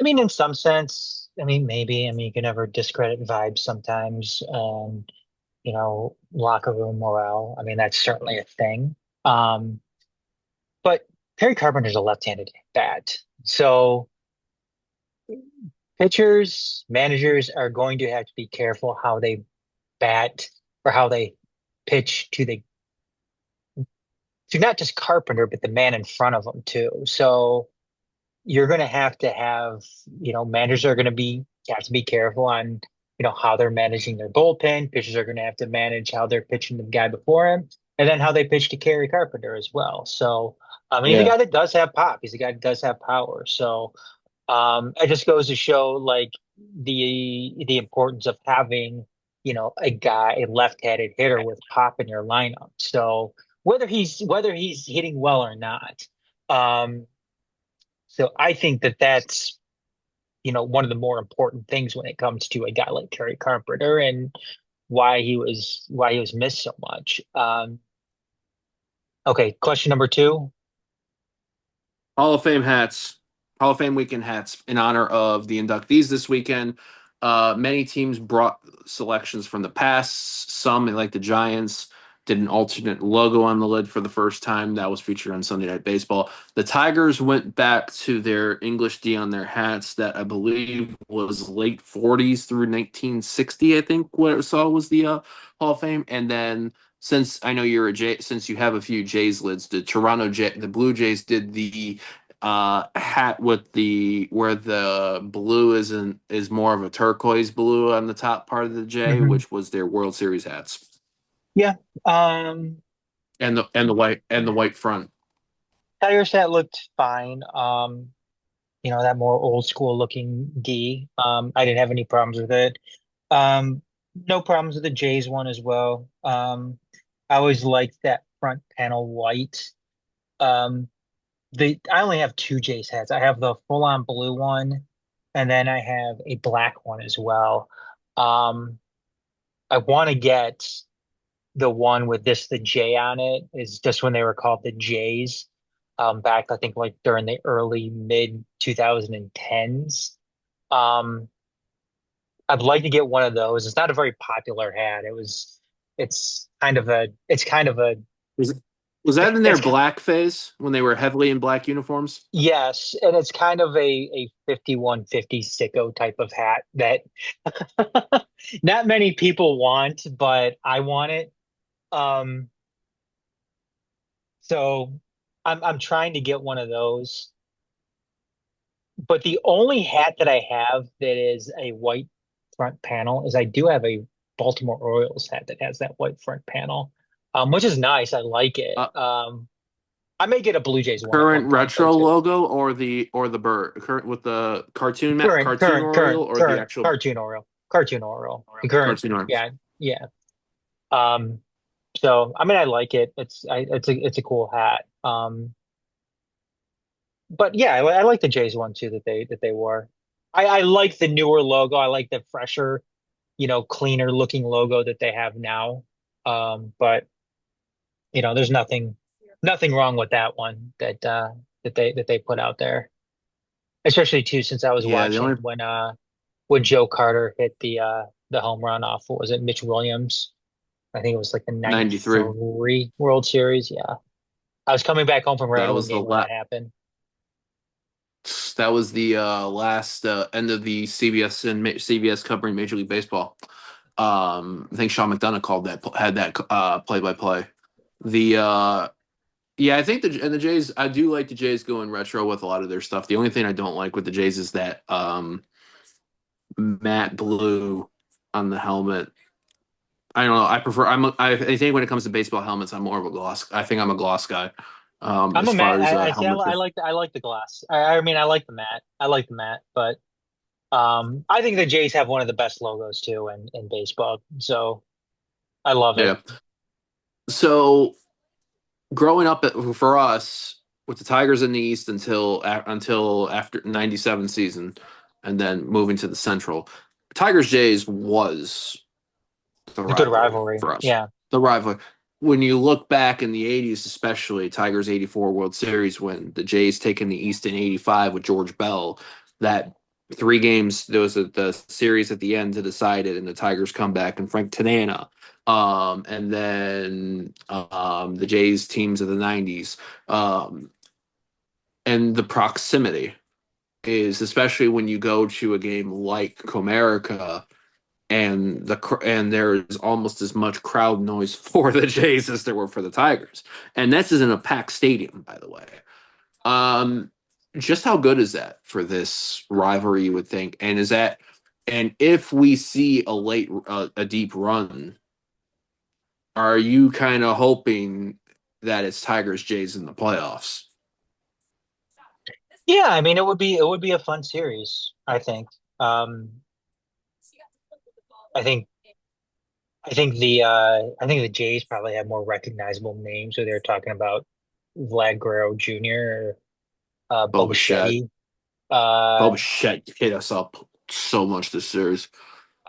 Speaker 2: I mean, in some sense, I mean, maybe. I mean, you can never discredit vibes sometimes. Locker room morale. I mean, that's certainly a thing. Um, but Perry Carpenter's a left-handed bat. So pitchers, managers are going to have to be careful how they bat or how they pitch to not just Carpenter, but the man in front of them too. So you're going to have, managers are going to have to be careful on, how they're managing their bullpen. Pitchers are going to have to manage how they're pitching the guy before him, and then how they pitch to Kerry Carpenter as well. So, I mean, he's a
Speaker 1: Yeah.
Speaker 2: guy that does have pop. He's a guy that does have power. So, it just goes to show like the importance of having, a left-handed hitter with pop in your lineup. So whether he's hitting well or not. Um, so I think that that's, one of the more important things when it comes to a guy like Kerry Carpenter and why he was missed so much. Okay, question number two.
Speaker 1: Hall of Fame hats, Hall of Fame weekend hats in honor of the inductees this weekend. Many teams brought selections from the past. Some, like the Giants, did an alternate logo on the lid for the first time. That was featured on Sunday Night Baseball. The Tigers went back to their English D on their hats that I believe was late 40s through 1960, I think what I saw was the Hall of Fame. And then since I know you're a J, since you have a few Jays lids, the Blue Jays did the hat with the where the blue is more of a turquoise blue on the top part of the J,
Speaker 2: Hmm.
Speaker 1: which was their World Series hats,
Speaker 2: Yeah. Um,
Speaker 1: and the white front.
Speaker 2: Tiger set looked fine. That more old school looking D. I didn't have any problems with it. Um, no problems with the Jays one as well. I always liked that front panel white. Um, I only have two Jays hats. I have the full on blue one, and then I have a black one as well. Um, I want to get the one with the J on it is just when they were called the Jays, back I think like during the early mid 2010s. Um, I'd like to get one of those. It's not a very popular hat. It's kind of a
Speaker 1: Was was that in their
Speaker 2: it's
Speaker 1: black phase when they were heavily in black uniforms?
Speaker 2: yes, and it's kind of a 5150 sicko type of hat that not many people want, but I want it. Um, so I'm trying to get one of those. But the only hat that I have that is a white front panel is I do have a Baltimore Orioles hat that has that white front panel, which is nice. I like it.
Speaker 1: Uh,
Speaker 2: I may get a Blue Jays one at
Speaker 1: Current
Speaker 2: one point though
Speaker 1: retro
Speaker 2: too.
Speaker 1: logo or the bird current with the
Speaker 2: Current,
Speaker 1: cartoon
Speaker 2: current,
Speaker 1: Oriole
Speaker 2: current,
Speaker 1: or the
Speaker 2: current
Speaker 1: actual
Speaker 2: cartoon Oriole, cartoon Oriole. The current,
Speaker 1: cartoon Oriole.
Speaker 2: yeah, yeah. Um, so I mean, I like it. It's a cool hat. But yeah, I like the Jays one too that they wore. I like the newer logo. I like the fresher, cleaner looking logo that they have now. But there's nothing wrong with that one that they put out there. Especially too, since I was
Speaker 1: Yeah, the
Speaker 2: watching
Speaker 1: only
Speaker 2: when Joe Carter hit the home run off, what was it, Mitch Williams? I think it was like the
Speaker 1: 93.
Speaker 2: 93 World Series. Yeah. I was coming back home from a Red
Speaker 1: That
Speaker 2: Wing
Speaker 1: was the
Speaker 2: game when
Speaker 1: la
Speaker 2: that happened.
Speaker 1: that was the last end of the CBS covering Major League Baseball. I think Sean McDonough had that play by play. The Yeah, I think the Jays. I do like the Jays going retro with a lot of their stuff. The only thing I don't like with the Jays is that matte blue on the helmet. I don't know. I prefer. I think when it comes to baseball helmets, I'm more of a gloss. I think I'm a gloss guy.
Speaker 2: I'm
Speaker 1: As
Speaker 2: a
Speaker 1: far
Speaker 2: matte.
Speaker 1: as
Speaker 2: I say
Speaker 1: helmets.
Speaker 2: I like the glass. I mean I like the matte. I like the matte, but I think the Jays have one of the best logos too in baseball. So I love it.
Speaker 1: Yeah. So growing up for us with the Tigers in the East until after '97 season, and then moving to the Central, Tigers Jays was the
Speaker 2: It's a good
Speaker 1: rivalry
Speaker 2: rivalry.
Speaker 1: for us.
Speaker 2: Yeah.
Speaker 1: The rivalry. When you look back in the '80s, especially Tigers '84 World Series, when the Jays taking the East in '85 with George Bell, that three games, there was the series at the end to decide it, and the Tigers come back and Frank Tanana. And then the Jays teams of the '90s, um, and the proximity is especially when you go to a game like Comerica and there is almost as much crowd noise for the Jays as there were for the Tigers. And this is in a packed stadium, by the way. Um, just how good is that for this rivalry, you would think? And if we see a deep run, are you kind of hoping that it's Tigers Jays in the playoffs?
Speaker 2: Yeah, I mean it would be a fun series, I think. Um I think I think the Jays probably have more recognizable names, so they're talking about Vlad Guerrero Jr. or
Speaker 1: Boba Shed.
Speaker 2: Bobichetti. Uh
Speaker 1: Boba Shed hit us up so much this series.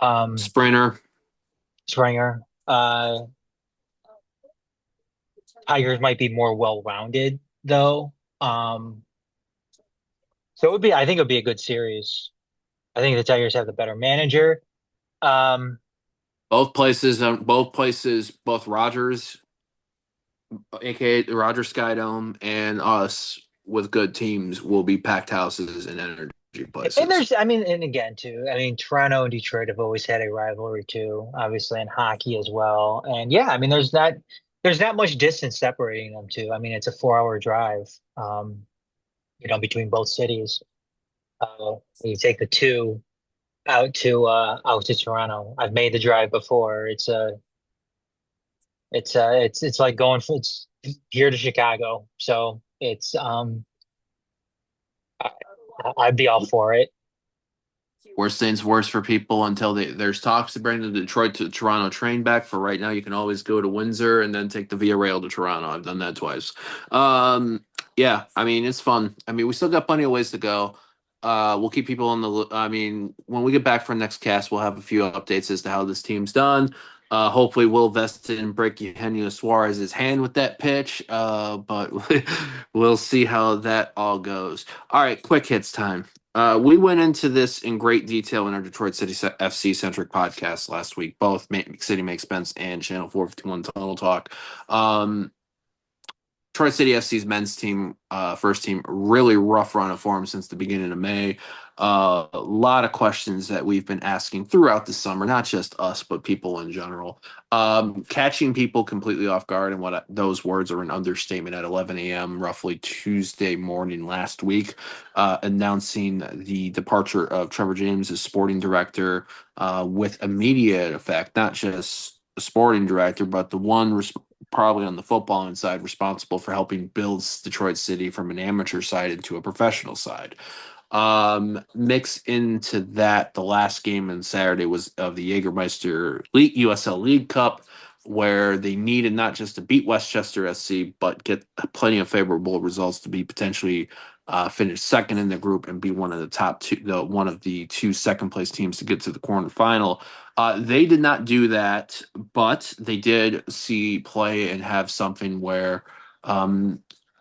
Speaker 2: um
Speaker 1: Sprinter.
Speaker 2: Springer. Tigers might be more well-rounded though. So I think it would be a good series. I think the Tigers have the better manager. Um,
Speaker 1: Both Rogers, aka the Rogers Skydome, and us with good teams will be packed houses and energy.
Speaker 2: And
Speaker 1: places.
Speaker 2: there's, I mean, and again, too, I mean, Toronto and Detroit have always had a rivalry too, obviously in hockey as well. And yeah, I mean, there's not much distance separating them too. I mean, it's a 4 hour drive, between both cities. You take the two out to Toronto. I've made the drive before. It's like it's here to Chicago. So I, I'd be all for it.
Speaker 1: Worst things worse for people until there's talks to bring the Detroit to Toronto train back. For right now, you can always go to Windsor and then take the Via Rail to Toronto. I've done that twice. Yeah, I mean it's fun. I mean we still got plenty of ways to go. We'll keep people on the. I mean, when we get back for next cast, we'll have a few updates as to how this team's done. Hopefully, Will Veston break Eugenio Suarez's hand with that pitch. But we'll see how that all goes. All right, quick hits time. We went into this in great detail in our Detroit City FC centric podcast last week, both City Makes Sense and Channel 451 Tunnel Talk. Um, Detroit City FC's men's team, first team, really rough run of form since the beginning of May. A lot of questions that we've been asking throughout the summer, not just us, but people in general. Catching people completely off guard, and those words are an understatement at 11 a.m., roughly Tuesday morning last week, announcing the departure of Trevor James as sporting director with immediate effect, not just the sporting director, but the one probably on the footballing side responsible for helping build Detroit City from an amateur side into a professional side. Mix into that the last game on Saturday was of the Jagermeister USL League Cup, where they needed not just to beat Westchester SC, but get plenty of favorable results to be potentially finish second in the group and be one of the top two, one of the two second place teams to get to the quarterfinal. They did not do that, but they did see play and have something where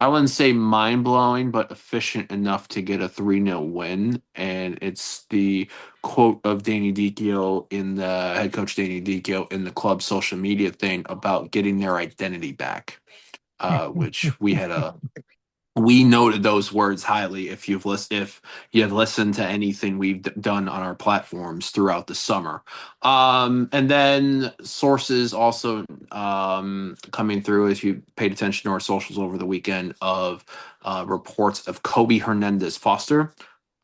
Speaker 1: I wouldn't say mind blowing, but efficient enough to get a 3-0 win. And it's the quote of Danny Dicchio in the head coach Danny Dicchio in the club social media thing about getting their identity back, which we noted those words highly if you have listened to anything we've done on our platforms throughout the summer. And then sources also coming through if you paid attention to our socials over the weekend of reports of Kobe Hernandez Foster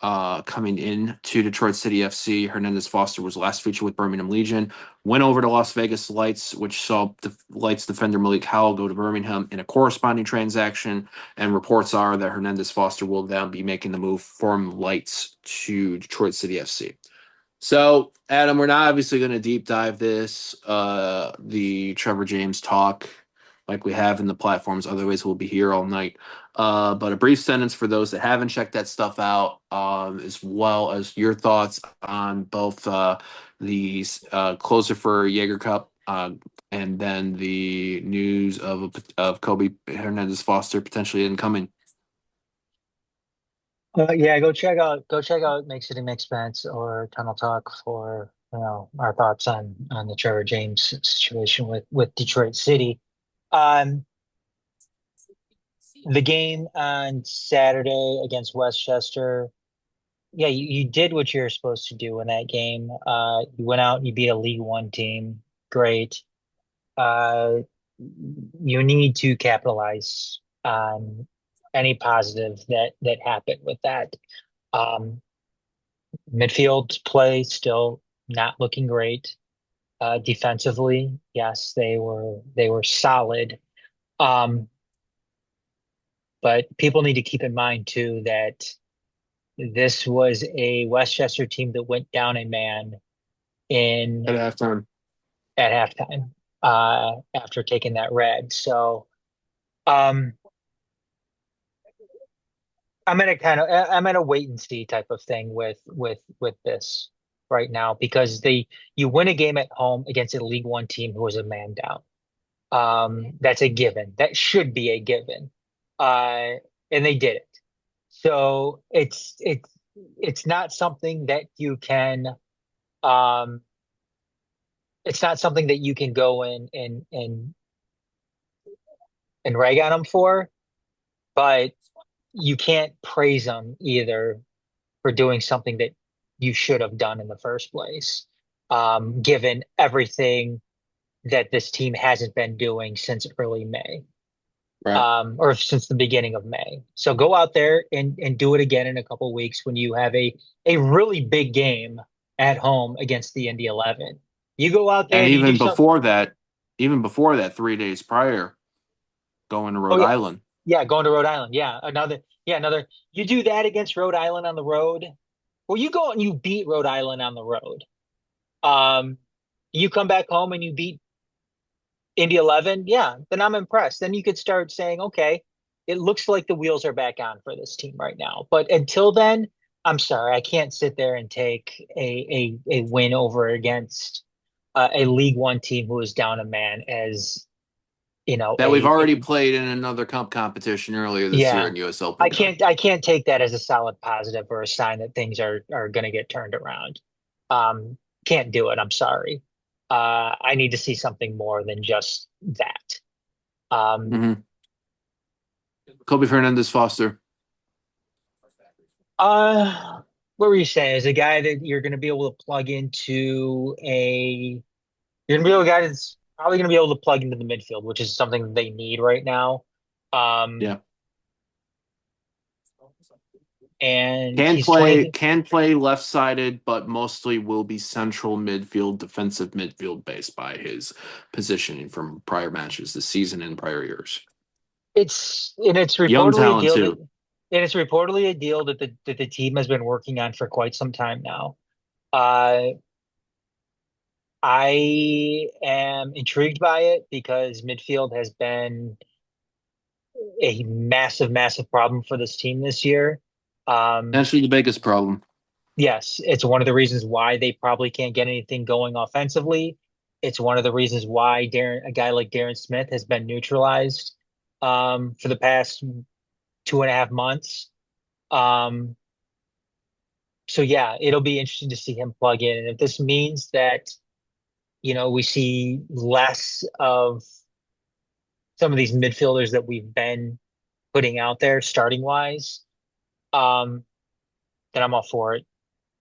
Speaker 1: coming in to Detroit City FC. Hernandez Foster was last featured with Birmingham Legion, went over to Las Vegas Lights, which saw the Lights defender Malik Howell go to Birmingham in a corresponding transaction. And reports are that Hernandez Foster will then be making the move from Lights to Detroit City FC. So, Adam, we're not obviously going to deep dive the Trevor James talk like we have in the platforms. Otherwise, we'll be here all night. But a brief sentence for those that haven't checked that stuff out, as well as your thoughts on both the closer for Jaeger Cup and then the news of Kobe Hernandez Foster potentially incoming.
Speaker 2: Yeah, go check out Make City Make Sense or Tunnel Talk for our thoughts on the Trevor James situation with Detroit City. Um, the game on Saturday against Westchester, yeah, you did what you're supposed to do in that game. You went out and you beat a League One team. Great. Uh, you need to capitalize on any positive that happened with that. Um, Midfield play still not looking great. Defensively, yes, they were solid. Um, but people need to keep in mind too that this was a Westchester team that went down a man in
Speaker 1: At halftime.
Speaker 2: at halftime after taking that red. So um, I'm at a wait and see type of thing with this right now because you win a game at home against a League One team who was a man down. That's a given. That should be a given. Uh, and they did it. So it's not something that you can um it's not something that you can go in and rag on them for, but you can't praise them either for doing something that you should have done in the first place, given everything that this team hasn't been doing since early May,
Speaker 1: Right.
Speaker 2: or since the beginning of May. So go out there and do it again in a couple weeks when you have a really big game at home against the Indy 11. You go out there
Speaker 1: And
Speaker 2: and you do something.
Speaker 1: even before that, 3 days prior, going to
Speaker 2: Oh
Speaker 1: Rhode
Speaker 2: yeah,
Speaker 1: Island.
Speaker 2: yeah, going to Rhode Island. Yeah, another. You do that against Rhode Island on the road. Well, you go and you beat Rhode Island on the road. Um, you come back home and you beat Indy 11. Yeah, then I'm impressed. Then you could start saying, okay, it looks like the wheels are back on for this team right now. But until then, I'm sorry, I can't sit there and take a win over against a League One team who is down a man as
Speaker 1: That we've already played in another cup competition earlier this year
Speaker 2: yeah.
Speaker 1: in US
Speaker 2: I
Speaker 1: Open Cup.
Speaker 2: can't take that as a solid positive or a sign that things are going to get turned around. Um, can't do it. I'm sorry. I need to see something more than just that. Um,
Speaker 1: Mm-hmm. Kobe Fernandez Foster.
Speaker 2: uh, what were you saying? Is a guy that you're going to be able to plug into you're going to be able a guy that's probably going to be able to plug into the midfield, which is something that they need right now. Um,
Speaker 1: Yeah.
Speaker 2: and
Speaker 1: Can
Speaker 2: he's
Speaker 1: play
Speaker 2: 20.
Speaker 1: can play left sided, but mostly will be central midfield, defensive midfield based by his positioning from prior matches this season and prior years.
Speaker 2: It's
Speaker 1: Young
Speaker 2: reportedly a
Speaker 1: talent
Speaker 2: deal that
Speaker 1: too.
Speaker 2: and it's reportedly a deal that the team has been working on for quite some time now. Uh, I am intrigued by it because midfield has been a massive, massive problem for this team this year. Um,
Speaker 1: Actually, the biggest problem.
Speaker 2: yes, it's one of the reasons why they probably can't get anything going offensively. It's one of the reasons why a guy like Darren Smith has been neutralized for the past 2.5 months. Um, so yeah, it'll be interesting to see him plug in. And if this means that, we see less of some of these midfielders that we've been putting out there starting wise, um, then I'm all for it.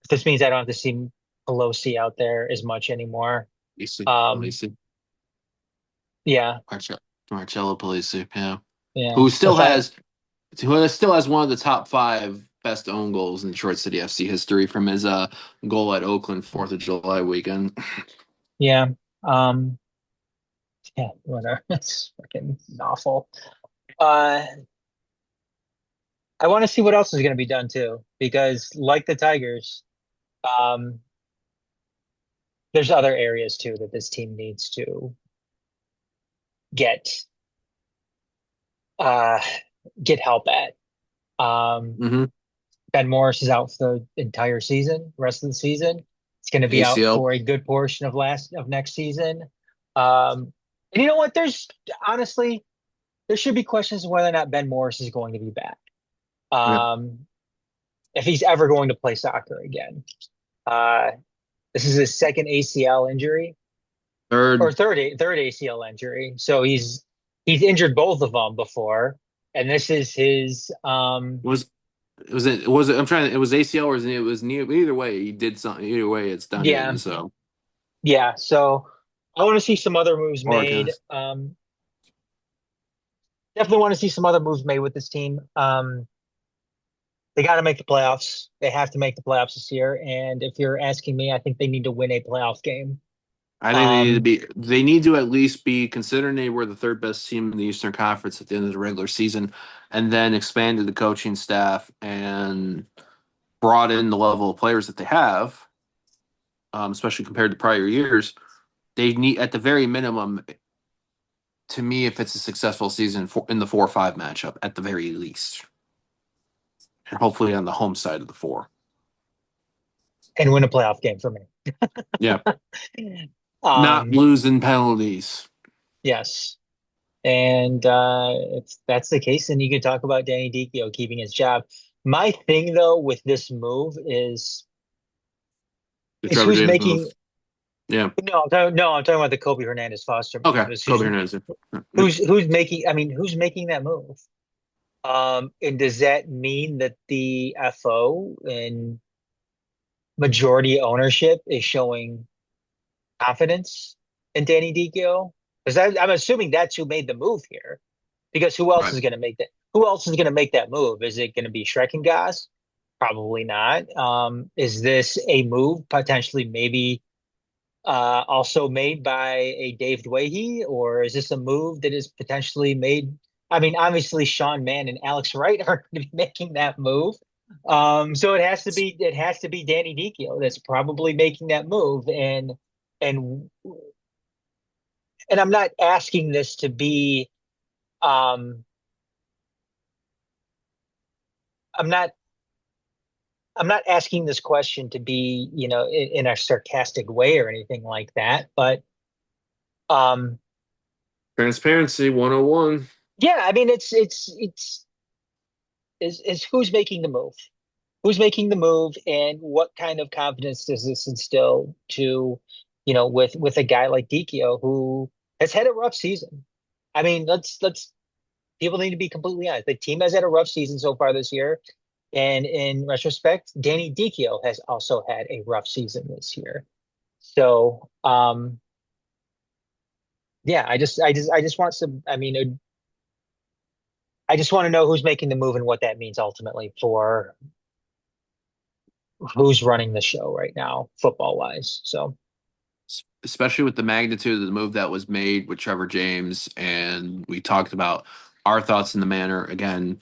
Speaker 2: If this means I don't have to see Pelosi out there as much anymore, um,
Speaker 1: Polisi.
Speaker 2: yeah,
Speaker 1: Marcello Polisi, yeah.
Speaker 2: yeah.
Speaker 1: Who still has one of the top five best own goals in Detroit City FC history from his goal at Oakland 4th of July weekend.
Speaker 2: Yeah. Um, yeah, whatever. It's fucking awful. Uh, I want to see what else is going to be done too, because like the Tigers, um, there's other areas too that this team needs to get uh get help at. Um,
Speaker 1: Mm-hmm.
Speaker 2: Ben Morris is out for the entire season, rest of the season. It's going to be out
Speaker 1: ACL.
Speaker 2: for a good portion of next season. Um, and you know what? Honestly, there should be questions of whether or not Ben Morris is going to be back.
Speaker 1: Yeah.
Speaker 2: Um, if he's ever going to play soccer again. Uh, this is his second ACL injury or
Speaker 1: Third
Speaker 2: third ACL injury. So he's injured both of them before, and this is his
Speaker 1: was it I'm trying to, it was ACL or it was knee, either way he did something, either way it's done
Speaker 2: yeah,
Speaker 1: in, so
Speaker 2: yeah. So I want to see some other moves
Speaker 1: or
Speaker 2: made. Definitely want to see some other moves made with this team. They got to make the playoffs. They have to make the playoffs this year. And if you're asking me, I think they need to win a playoff game.
Speaker 1: I think
Speaker 2: Um,
Speaker 1: they need to at least be considering they were the third best team in the Eastern Conference at the end of the regular season, and then expanded the coaching staff and brought in the level of players that they have, especially compared to prior years. They need, at the very minimum, to me, if it's a successful season in the 4-5 matchup, at the very least, and hopefully on the home side of the four.
Speaker 2: and win a playoff game for me.
Speaker 1: Yeah, not
Speaker 2: Um,
Speaker 1: losing penalties.
Speaker 2: yes. And if that's the case, then you can talk about Danny Dichio keeping his job. My thing though with this move
Speaker 1: The
Speaker 2: is
Speaker 1: Trevor
Speaker 2: who's
Speaker 1: James move.
Speaker 2: making
Speaker 1: Yeah.
Speaker 2: I'm talking about the Kobe Hernandez Foster move.
Speaker 1: Okay.
Speaker 2: Is
Speaker 1: Kobe Hernandez.
Speaker 2: who's making I mean, who's making that move? And does that mean that the FO and majority ownership is showing confidence in Danny Dichio? Because I'm assuming that's who made the move here. Because who else
Speaker 1: Right.
Speaker 2: is going to make that? Who else is going to make that move? Is it going to be Schreckengas? Probably not. Is this a move potentially maybe also made by a Dave Dwahey, or is this a move that is potentially made? I mean, obviously Sean Mann and Alex Wright aren't going to be making that move. So it has to be Danny Dichio that's probably making that move. And and I'm not asking this to be um I'm not I'm not asking this question to be, in a sarcastic way or anything like that, but um
Speaker 1: Transparency 101.
Speaker 2: yeah, I mean it's is who's making the move? Who's making the move and what kind of confidence does this instill to, with a guy like Dikio who has had a rough season? I mean, let's people need to be completely honest. The team has had a rough season so far this year. And in retrospect, Danny Dicchio has also had a rough season this year. So, yeah, I just want some. I mean, I just want to know who's making the move and what that means ultimately for who's running the show right now, football wise. So,
Speaker 1: Especially with the magnitude of the move that was made with Trevor James. And we talked about our thoughts in the manner. Again,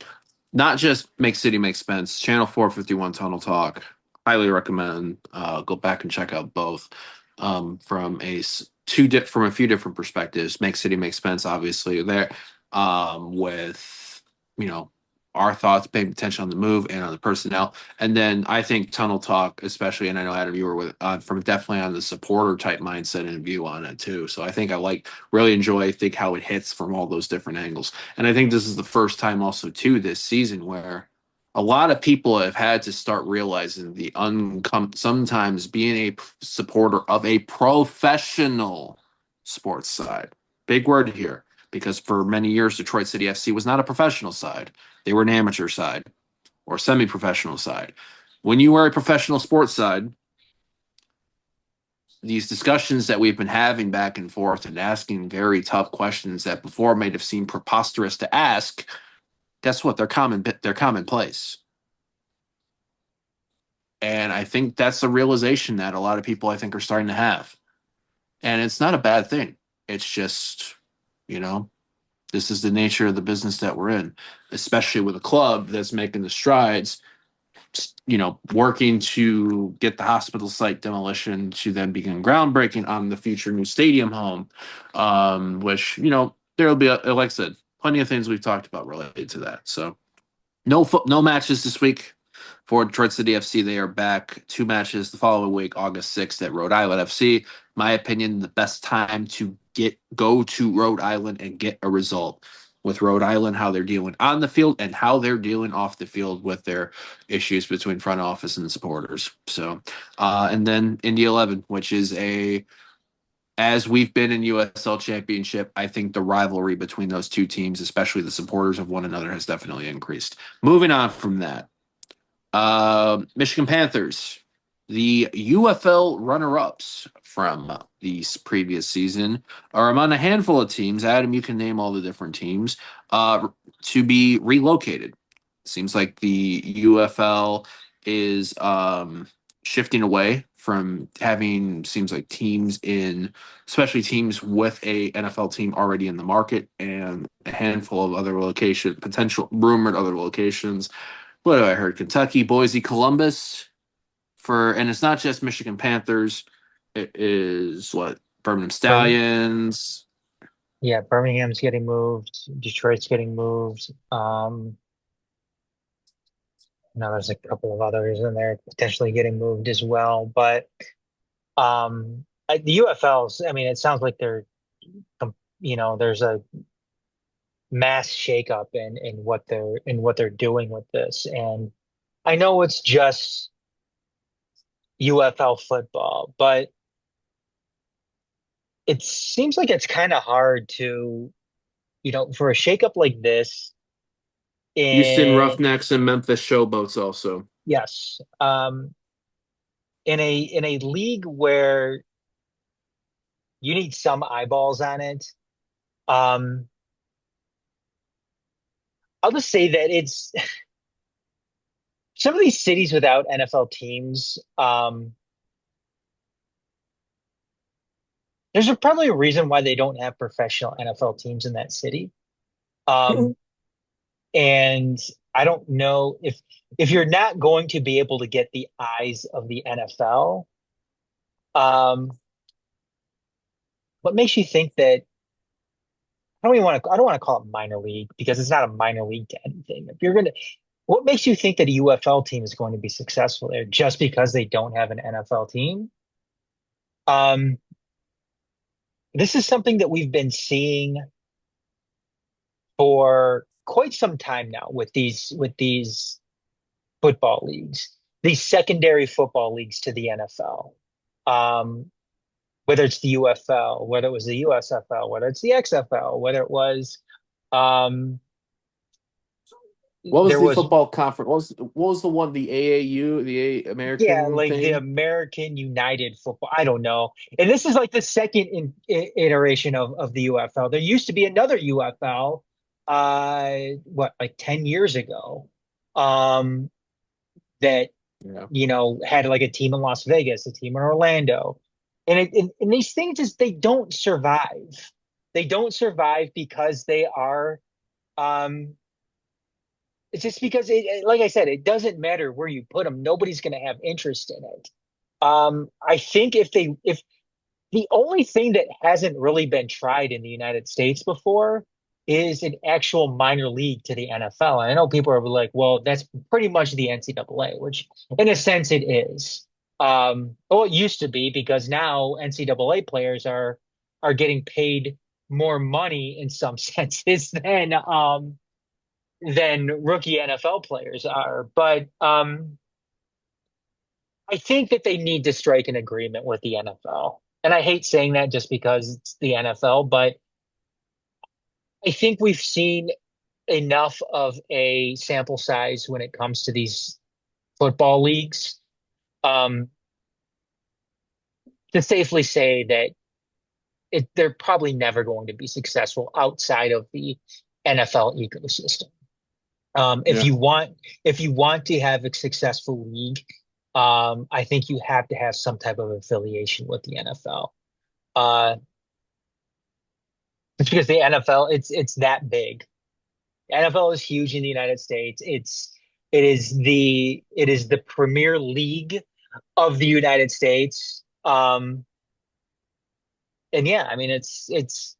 Speaker 1: not just Make City Make Spence, Channel 451 Tunnel Talk. Highly recommend. Go back and check out both from from a few different perspectives. Make City Make Spence, obviously there, with you know our thoughts, paying attention on the move and on the personnel, and then I think Tunnel Talk, especially, and I know Adam, you were with from definitely on the supporter type mindset and view on it too. So I think really enjoy, I think how it hits from all those different angles. And I think this is the first time also too this season where a lot of people have had to start realizing sometimes being a supporter of a professional sports side. Big word here, because for many years Detroit City FC was not a professional side. They were an amateur side or semi-professional side. When you are a professional sports side, these discussions that we've been having back and forth and asking very tough questions that before might have seemed preposterous to ask, guess what? They're commonplace. And I think that's the realization that a lot of people I think are starting to have. And it's not a bad thing. It's just, you know, this is the nature of the business that we're in, especially with a club that's making the strides, working to get the hospital site demolition to then begin groundbreaking on the future new stadium home, which, there'll be, like I said, plenty of things we've talked about related to that. So no matches this week for Detroit City FC. They are back 2 matches the following week, August 6th at Rhode Island FC. My opinion, the best time to go to Rhode Island and get a result with Rhode Island, how they're dealing on the field and how they're dealing off the field with their issues between front office and supporters. So, and then Indy 11, which is as we've been in USL Championship, I think the rivalry between those two teams, especially the supporters of one another, has definitely increased. Moving on from that, Michigan Panthers, the UFL runner-ups from the previous season, are among a handful of teams. Adam, you can name all the different teams to be relocated. Seems like the UFL is shifting away from having seems like teams especially teams with a NFL team already in the market and a handful of other potential rumored other locations. What have I heard? Kentucky, Boise, Columbus and it's not just Michigan Panthers. It is Birmingham
Speaker 2: Bir-
Speaker 1: Stallions.
Speaker 2: yeah, Birmingham's getting moved, Detroit's getting moved. There's a couple of others in there potentially getting moved as well, but the UFLs, I mean, it sounds like there's a mass shakeup in what they're doing with this. And I know it's just UFL football, but it seems like it's kind of hard to, for a shakeup like this,
Speaker 1: Houston
Speaker 2: in
Speaker 1: Roughnecks and Memphis Showboats also.
Speaker 2: yes, in a league where you need some eyeballs on it. Um, I'll just say that it's some of these cities without NFL teams. Probably a reason why they don't have professional NFL teams in that city. Um, and I don't know if you're not going to be able to get the eyes of the NFL, um, what makes you think that I don't want to call it minor league because it's not a minor league to anything. If you're gonna What makes you think that a UFL team is going to be successful there just because they don't have an NFL team? Um, this is something that we've been seeing for quite some time now with these football leagues, these secondary football leagues to the NFL. Um, whether it's the UFL, whether it was the USFL, whether it's the XFL, whether it was um,
Speaker 1: What was
Speaker 2: there
Speaker 1: the
Speaker 2: was
Speaker 1: football conference? What was the one? The AAU,
Speaker 2: yeah,
Speaker 1: American
Speaker 2: like the
Speaker 1: thing?
Speaker 2: American United Football. I don't know. And this is like the second iteration of the UFL. There used to be another UFL, what, like 10 years ago, um, that,
Speaker 1: Yeah.
Speaker 2: had like a team in Las Vegas, a team in Orlando. And these things just, they don't survive. They don't survive because they are, um, it's just because like I said, it doesn't matter where you put them. Nobody's going to have interest in it. I think if the only thing that hasn't really been tried in the United States before is an actual minor league to the NFL. And I know people are like, well, that's pretty much the NCAA, which in a sense it is. Well, it used to be because now NCAA players are getting paid more money in some senses than rookie NFL players are. But I think that they need to strike an agreement with the NFL. And I hate saying that just because it's the NFL, but I think we've seen enough of a sample size when it comes to these football leagues um, to safely say that they're probably never going to be successful outside of the NFL ecosystem. Um, if
Speaker 1: Yeah.
Speaker 2: you want, if you want to have a successful league, I think you have to have some type of affiliation with the NFL. Uh, it's because the NFL, it's that big. The NFL is huge in the United States. It is the premier league of the United States. And yeah, I mean it's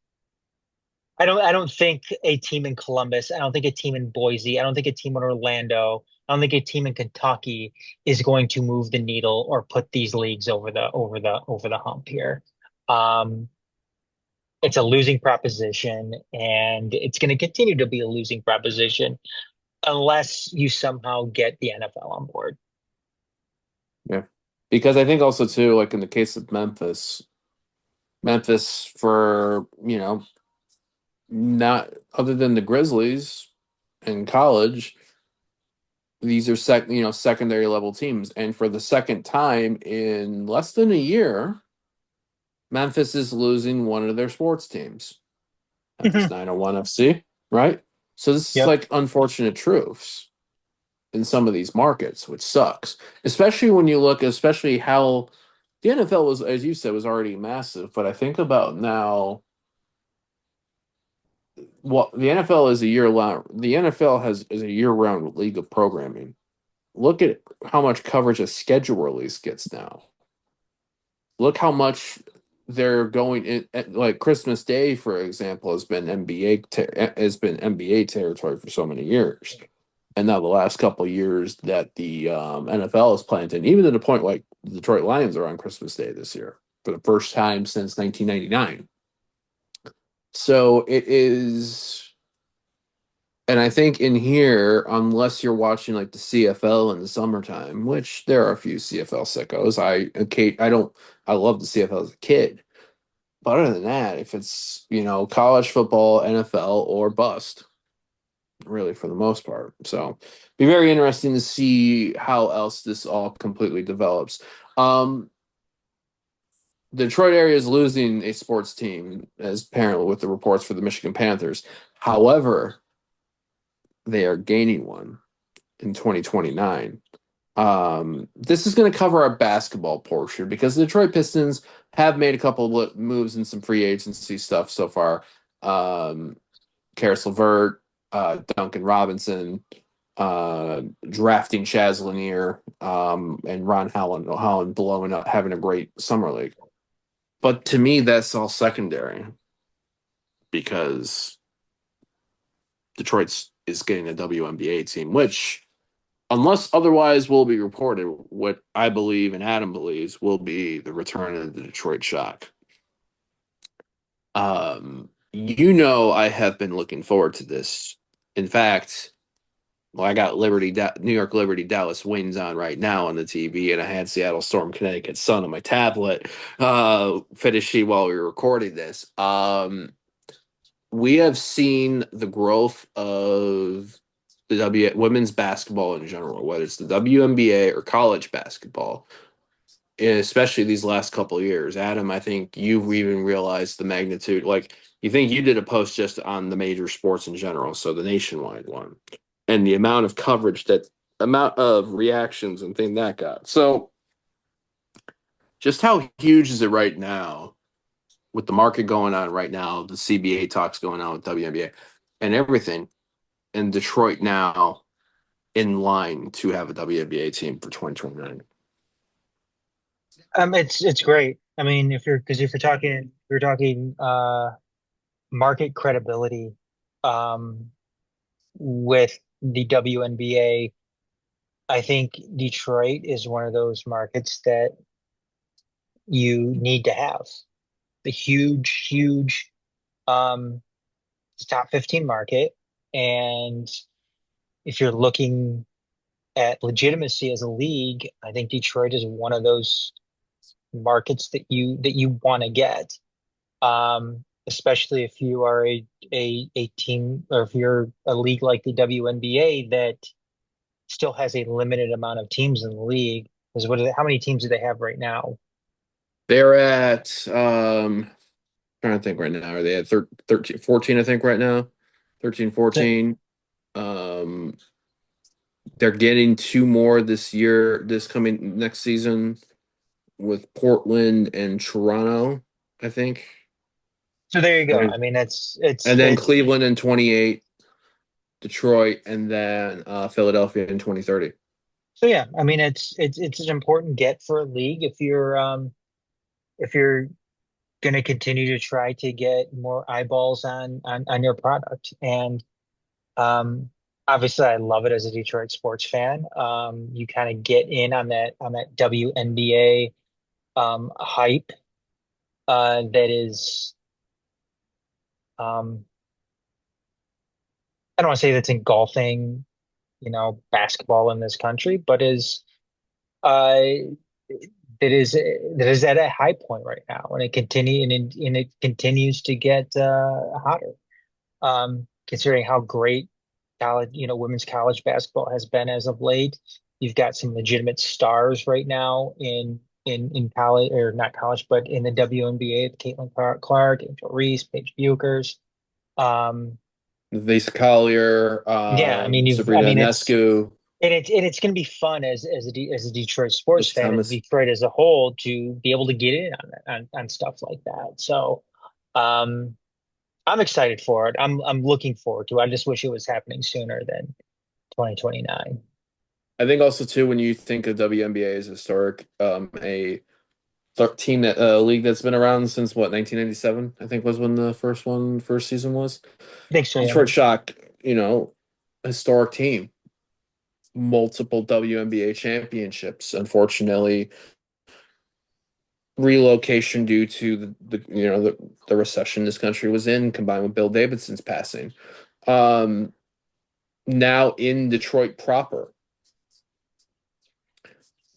Speaker 2: I don't think a team in Columbus, I don't think a team in Boise, I don't think a team in Orlando, I don't think a team in Kentucky is going to move the needle or put these leagues over the hump here. Um, it's a losing proposition, and it's going to continue to be a losing proposition unless you somehow get the NFL on board.
Speaker 1: Yeah. Because I think also too, like in the case of Memphis for, not other than the Grizzlies in college, these are secondary level teams. And for the second time in less than a year, Memphis is losing one of their sports teams. Memphis 901 FC, right? So this is
Speaker 2: Yep.
Speaker 1: like unfortunate truths in some of these markets, which sucks. Especially when you look, especially how the NFL was, as you said, was already massive. But I think about now, well, the NFL is a year long. The NFL is a year round league of programming. Look at how much coverage a schedule release gets now. Look how much they're going in. Like Christmas Day, for example, has been NBA territory for so many years. And now the last couple of years that the NFL is planting, even to the point like the Detroit Lions are on Christmas Day this year for the first time since 1999. So it is, and I think in here, unless you're watching like the CFL in the summertime, which there are a few CFL sickos. I love the CFL as a kid, but other than that, if it's college football, NFL, or bust, really, for the most part. So, be very interesting to see how else this all completely develops. Um, the Detroit area is losing a sports team, as apparently with the reports for the Michigan Panthers. However, they are gaining one in 2029. This is going to cover our basketball portion because the Detroit Pistons have made a couple of moves in some free agency stuff so far. Um, Karis LeVert, Duncan Robinson, drafting Chaz Lanier, and Ron Holland blowing up, having a great summer league. But to me, that's all secondary because Detroit is getting a WNBA team, which, unless otherwise will be reported, what I believe and Adam believes will be the return of the Detroit Shock. I have been looking forward to this. In fact, well, I got New York Liberty Dallas Wings on right now on the TV, and I had Seattle Storm Connecticut Sun on my tablet, finishing while we were recording this. We have seen the growth of the women's basketball in general, whether it's the WNBA or college basketball, especially these last couple of years. Adam, I think you've even realized the magnitude. Like, you think you did a post just on the major sports in general, so the nationwide one, and the amount of coverage that amount of reactions and thing that got. So, just how huge is it right now with the market going on right now, the CBA talks going on with WNBA and everything, and Detroit now in line to have a WNBA team for 2029.
Speaker 2: It's great. I mean, if you're talking market credibility, um, with the WNBA, I think Detroit is one of those markets that you need to have. The huge um top 15 market. And if you're looking at legitimacy as a league, I think Detroit is one of those markets that you want to get. Especially if you are a team, or if you're a league like the WNBA that still has a limited amount of teams in the league. Because how many teams do they have right now?
Speaker 1: They're at trying to think right now. Are they at 13, 14, I think right now? 13,
Speaker 2: So,
Speaker 1: 14. Um they're getting two more this year, this coming next season with Portland and Toronto, I think.
Speaker 2: so there you go.
Speaker 1: And
Speaker 2: I mean, it's
Speaker 1: and then
Speaker 2: it.
Speaker 1: Cleveland in 28, Detroit, and then Philadelphia in 2030.
Speaker 2: So yeah, I mean, it's an important get for a league if you're going to continue to try to get more eyeballs on your product. And um, obviously, I love it as a Detroit sports fan. You kind of get in on that WNBA hype that is um, I don't want to say that's engulfing, basketball in this country, but is uh, that is at a high point right now, and it continues to get hotter. Considering how great women's college basketball has been as of late. You've got some legitimate stars right now in college, or not college, but in the WNBA: Caitlin Clark, Angel Reese, Paige Buchers. Um,
Speaker 1: Vasa Collier,
Speaker 2: yeah, I mean,
Speaker 1: Sabrina Nescu,
Speaker 2: it's going to be fun as a Detroit sports
Speaker 1: Liz
Speaker 2: fan, and
Speaker 1: Thomas.
Speaker 2: Detroit as a whole, to be able to get in on that, on stuff like that. So, um, I'm excited for it. I'm looking forward to it. I just wish it was happening sooner than 2029.
Speaker 1: I think also too when you think of WNBA as historic, a team that league that's been around since what 1997, I think was when the first season was.
Speaker 2: I think so, yeah.
Speaker 1: Detroit Shock, historic team, multiple WNBA championships. Unfortunately, relocation due to the recession this country was in, combined with Bill Davidson's passing. Um, Now in Detroit proper,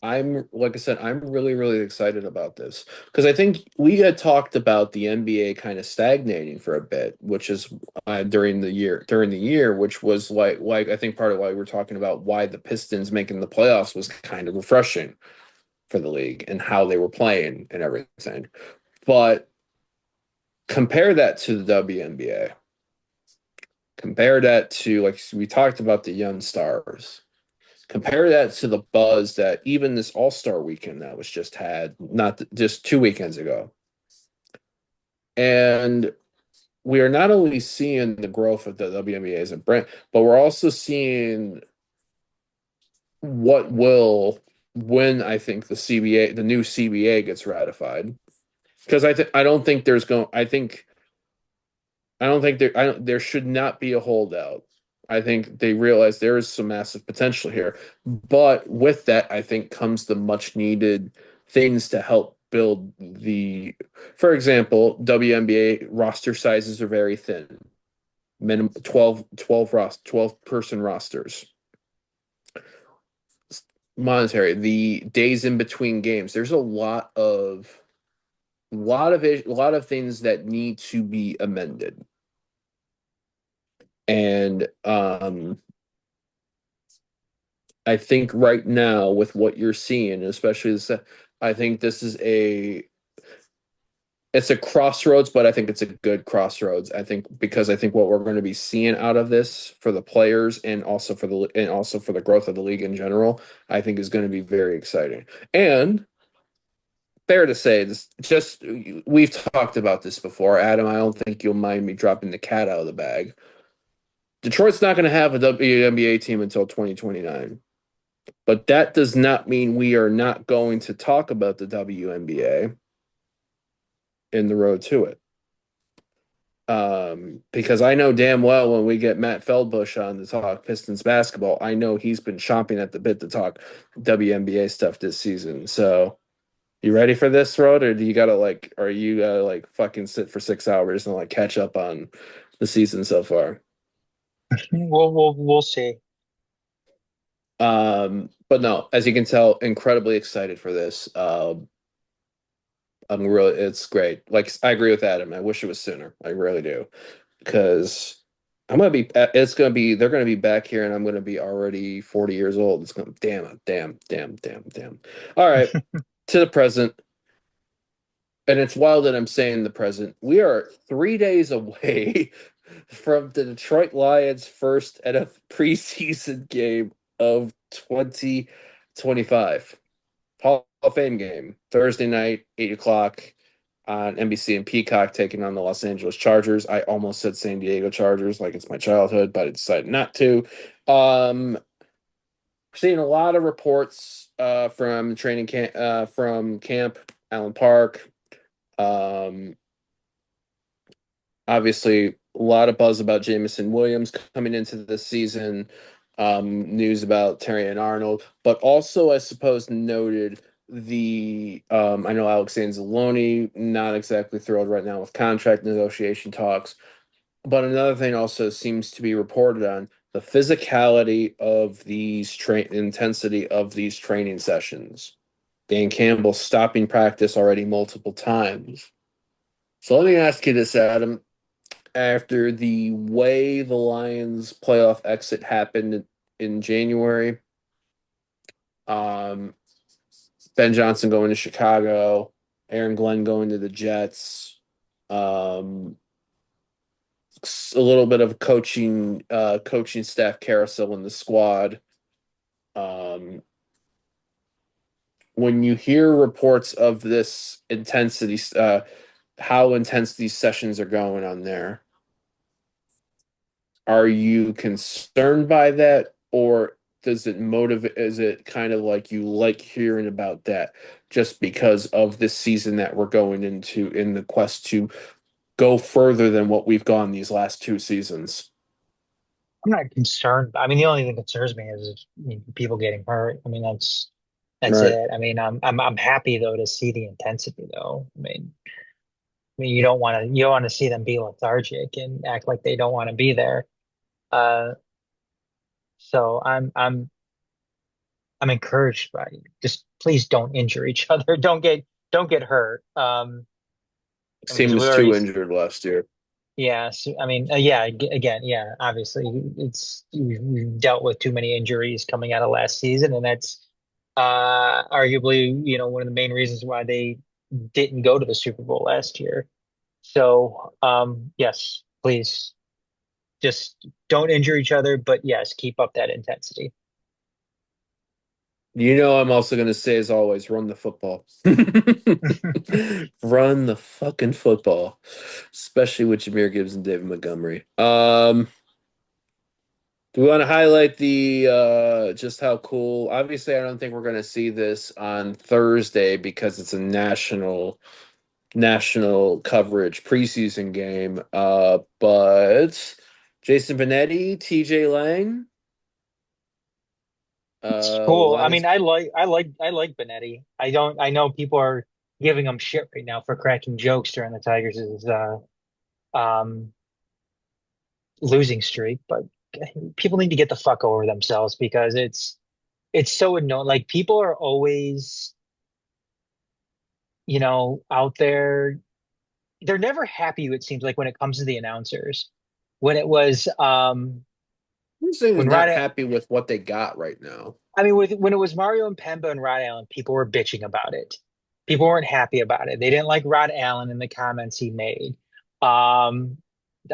Speaker 1: I'm like I said, I'm really, really excited about this because I think we had talked about the NBA kind of stagnating for a bit, which is during the year, which was like I think part of why we're talking about why the Pistons making the playoffs was kind of refreshing for the league and how they were playing and everything. But compare that to the WNBA. Compare that to like we talked about the young stars. Compare that to the buzz that even this All-Star weekend that was just had, not just 2 weekends ago. And we are not only seeing the growth of the WNBA as a brand, but we're also seeing what will when I think the new CBA gets ratified. Because I don't think there's going I don't think there should not be a holdout. I think they realize there is some massive potential here. But with that, I think comes the much needed things to help build for example, WNBA roster sizes are very thin. Minimum 12 person rosters. Monetary, the days in between games. There's a lot of things that need to be amended. And I think right now with what you're seeing, especially this, I think this is it's a crossroads, but I think it's a good crossroads. I think because I think what we're going to be seeing out of this for the players and also for the growth of the league in general, I think is going to be very exciting. And fair to say, this just we've talked about this before, Adam. I don't think you'll mind me dropping the cat out of the bag. Detroit's not going to have a WNBA team until 2029. But that does not mean we are not going to talk about the WNBA in the road to it. Because I know damn well when we get Matt Feldbush on to talk Pistons basketball, I know he's been chomping at the bit to talk WNBA stuff this season. So, you ready for this, road, or do you gotta or you gotta fucking sit for 6 hours and catch up on the season so far?
Speaker 2: We'll see.
Speaker 1: But no, as you can tell, incredibly excited for this. It's great. Like I agree with Adam. I wish it was sooner. I really do, because they're gonna be back here, and I'm gonna be already 40 years old. It's gonna, damn, damn, damn, damn, damn. All right, to the present, and it's wild that I'm saying the present. We are 3 days away from the Detroit Lions' first NFL preseason game of 2025. Hall of Fame game, Thursday night, 8 o'clock on NBC and Peacock, taking on the Los Angeles Chargers. I almost said San Diego Chargers, like it's my childhood, but I decided not to. Seeing a lot of reports from training camp, from camp, Allen Park. Um, Obviously, a lot of buzz about Jamison Williams coming into this season. News about Terry and Arnold, but also, I suppose, noted I know Alex Anzalone not exactly thrilled right now with contract negotiation talks, but another thing also seems to be reported on the physicality of intensity of these training sessions. Dan Campbell stopping practice already multiple times. So let me ask you this, Adam, after the way the Lions playoff exit happened in January. Um, Ben Johnson going to Chicago, Aaron Glenn going to the Jets. A little bit of coaching staff carousel in the squad. Um, when you hear reports of this intensity, how intense these sessions are going on there, are you concerned by that, or does it motivate? Is it kind of like you like hearing about that just because of this season that we're going into in the quest to go further than what we've gone these last 2 seasons?
Speaker 2: I'm not concerned. I mean, the only thing that concerns me is people getting hurt. I mean, that's
Speaker 1: Right.
Speaker 2: it. I mean, I'm happy though to see the intensity though. I mean, you don't want to see them be lethargic and act like they don't want to be there. Uh, so I'm encouraged by just please don't injure each other. Don't get hurt.
Speaker 1: This
Speaker 2: Because
Speaker 1: team
Speaker 2: we
Speaker 1: was
Speaker 2: already,
Speaker 1: too injured last year.
Speaker 2: yeah. So, I mean, yeah. Again, yeah. Obviously, we've dealt with too many injuries coming out of last season, and that's arguably, one of the main reasons why they didn't go to the Super Bowl last year. So, yes, please just don't injure each other, but yes, keep up that intensity.
Speaker 1: I'm also going to say, as always, run the football. Run the fucking football, especially with Jameer Gibbs and David Montgomery. Do we want to highlight the just how cool? Obviously, I don't think we're going to see this on Thursday because it's a national coverage preseason game. But Jason Benetti, TJ Lang,
Speaker 2: It's cool. I mean,
Speaker 1: Lions.
Speaker 2: I like Benetti. I know people are giving him shit right now for cracking jokes during the Tigers' um losing streak, but people need to get the fuck over themselves because it's so annoying. Like people are always, out there. They're never happy, it seems like, when it comes to the announcers. When it was
Speaker 1: I'm saying is
Speaker 2: when
Speaker 1: not
Speaker 2: Rod
Speaker 1: happy with what they got right now.
Speaker 2: I mean, when it was Mario and Pemba and Rod Allen, people were bitching about it. People weren't happy about it. They didn't like Rod Allen and the comments he made. Um,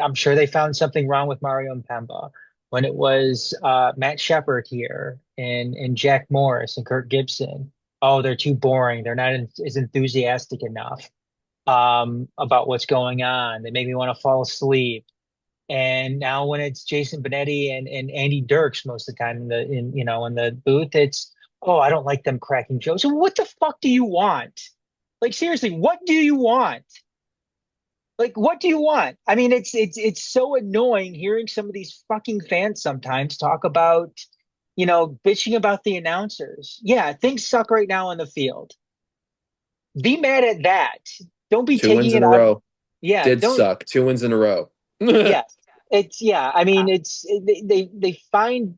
Speaker 2: I'm sure they found something wrong with Mario and Pemba. When it was Matt Shepard here and Jack Morris and Kirk Gibson, oh, they're too boring. They're not as enthusiastic enough about what's going on. They make me want to fall asleep. And now when it's Jason Benetti and Andy Dirks most of the time in the booth, it's, oh, I don't like them cracking jokes. So what the fuck do you want? Like seriously, what do you want? Like what do you want? I mean, it's so annoying hearing some of these fucking fans sometimes talk about, bitching about the announcers. Yeah, things suck right now on the field. Be mad at that. Don't be
Speaker 1: Two
Speaker 2: taking
Speaker 1: wins in
Speaker 2: it
Speaker 1: a
Speaker 2: out.
Speaker 1: row
Speaker 2: Yeah,
Speaker 1: did
Speaker 2: don't.
Speaker 1: suck. 2 wins in a row.
Speaker 2: Yes, it's yeah. I mean, they find.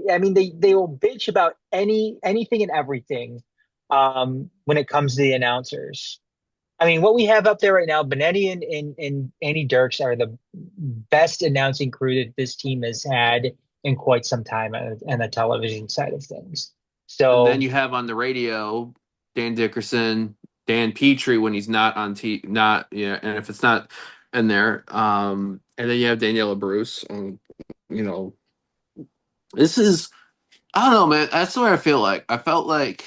Speaker 2: I mean, they will bitch about anything and everything when it comes to the announcers. I mean, what we have up there right now, Benetti and Andy Dirks are the best announcing crew that this team has had in quite some time on the television side of things.
Speaker 1: And then
Speaker 2: So
Speaker 1: you have on the radio Dan Dickerson, Dan Petrie when he's not on not yeah, and if it's not in there, and then you have Daniela Bruce, and you know, this is I don't know, man. That's what I feel like. I felt like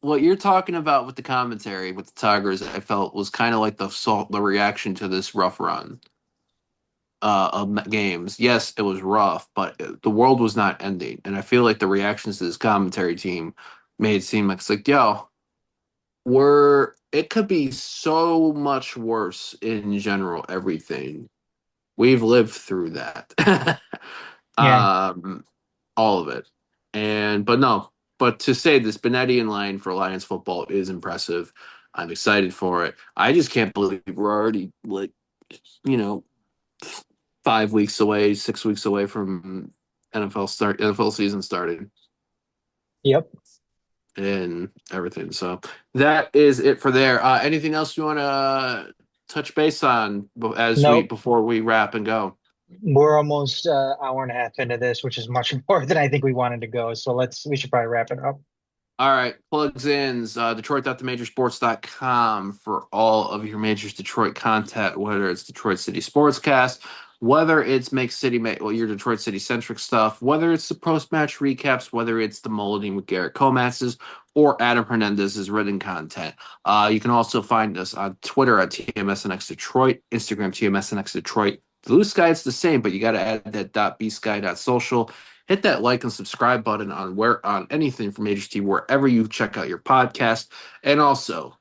Speaker 1: what you're talking about with the commentary with the Tigers. I felt was kind of like the reaction to this rough run of games. Yes, it was rough, but the world was not ending, and I feel like the reactions to this commentary team made it seem like it's like, yo, it could be so much worse in general, everything. We've lived through that.
Speaker 2: yeah,
Speaker 1: um, all of it. But no, but to say this Benetti in line for Lions football is impressive. I'm excited for it. I just can't believe we're already like, you know, 5 weeks away, 6 weeks away from NFL season starting
Speaker 2: yep.
Speaker 1: and everything. So that is it for there. Anything else you want to touch base on
Speaker 2: Nope.
Speaker 1: before we wrap and go?
Speaker 2: We're almost hour and a half into this, which is much more than I think we wanted to go. So we should probably wrap it up.
Speaker 1: All right, plugs ins, Detroit.themajorsports.com for all of your Majors Detroit content, whether it's Detroit City Sportscast, whether it's your Detroit City centric stuff, whether it's the post match recaps, whether it's the Mulliting with Garrett Comatz's or Adam Hernandez's written content. You can also find us on Twitter at TMSNX Detroit, Instagram TMSNX Detroit. The Blue Sky, it's the same, but you got to add that .bsky.social. Hit that like and subscribe button on anything from HT wherever you check out your podcast, and also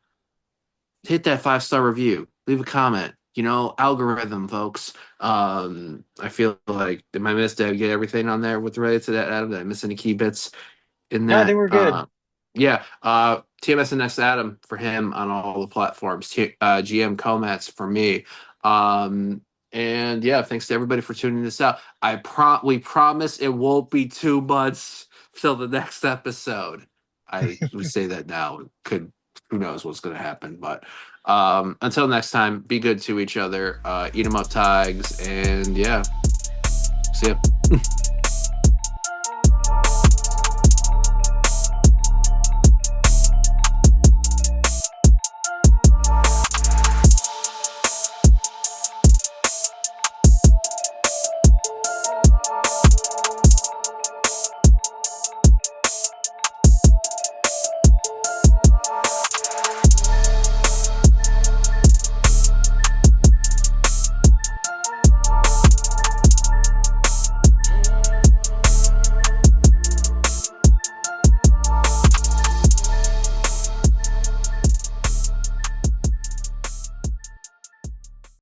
Speaker 1: hit that 5-star review. Leave a comment. Algorithm, folks. I feel like did I get everything on there with related to that, Adam? Did I miss any key bits in
Speaker 2: No, I think
Speaker 1: that?
Speaker 2: we're good.
Speaker 1: Yeah. TMS and Next Adam for him on all the platforms. GM Comats for me. And yeah, thanks to everybody for tuning this out. We promise it won't be 2 months. till the next episode. I would say that now. Who knows what's going to happen? But until next time, be good to each other. Eat 'em up, Tigers, and yeah, see ya.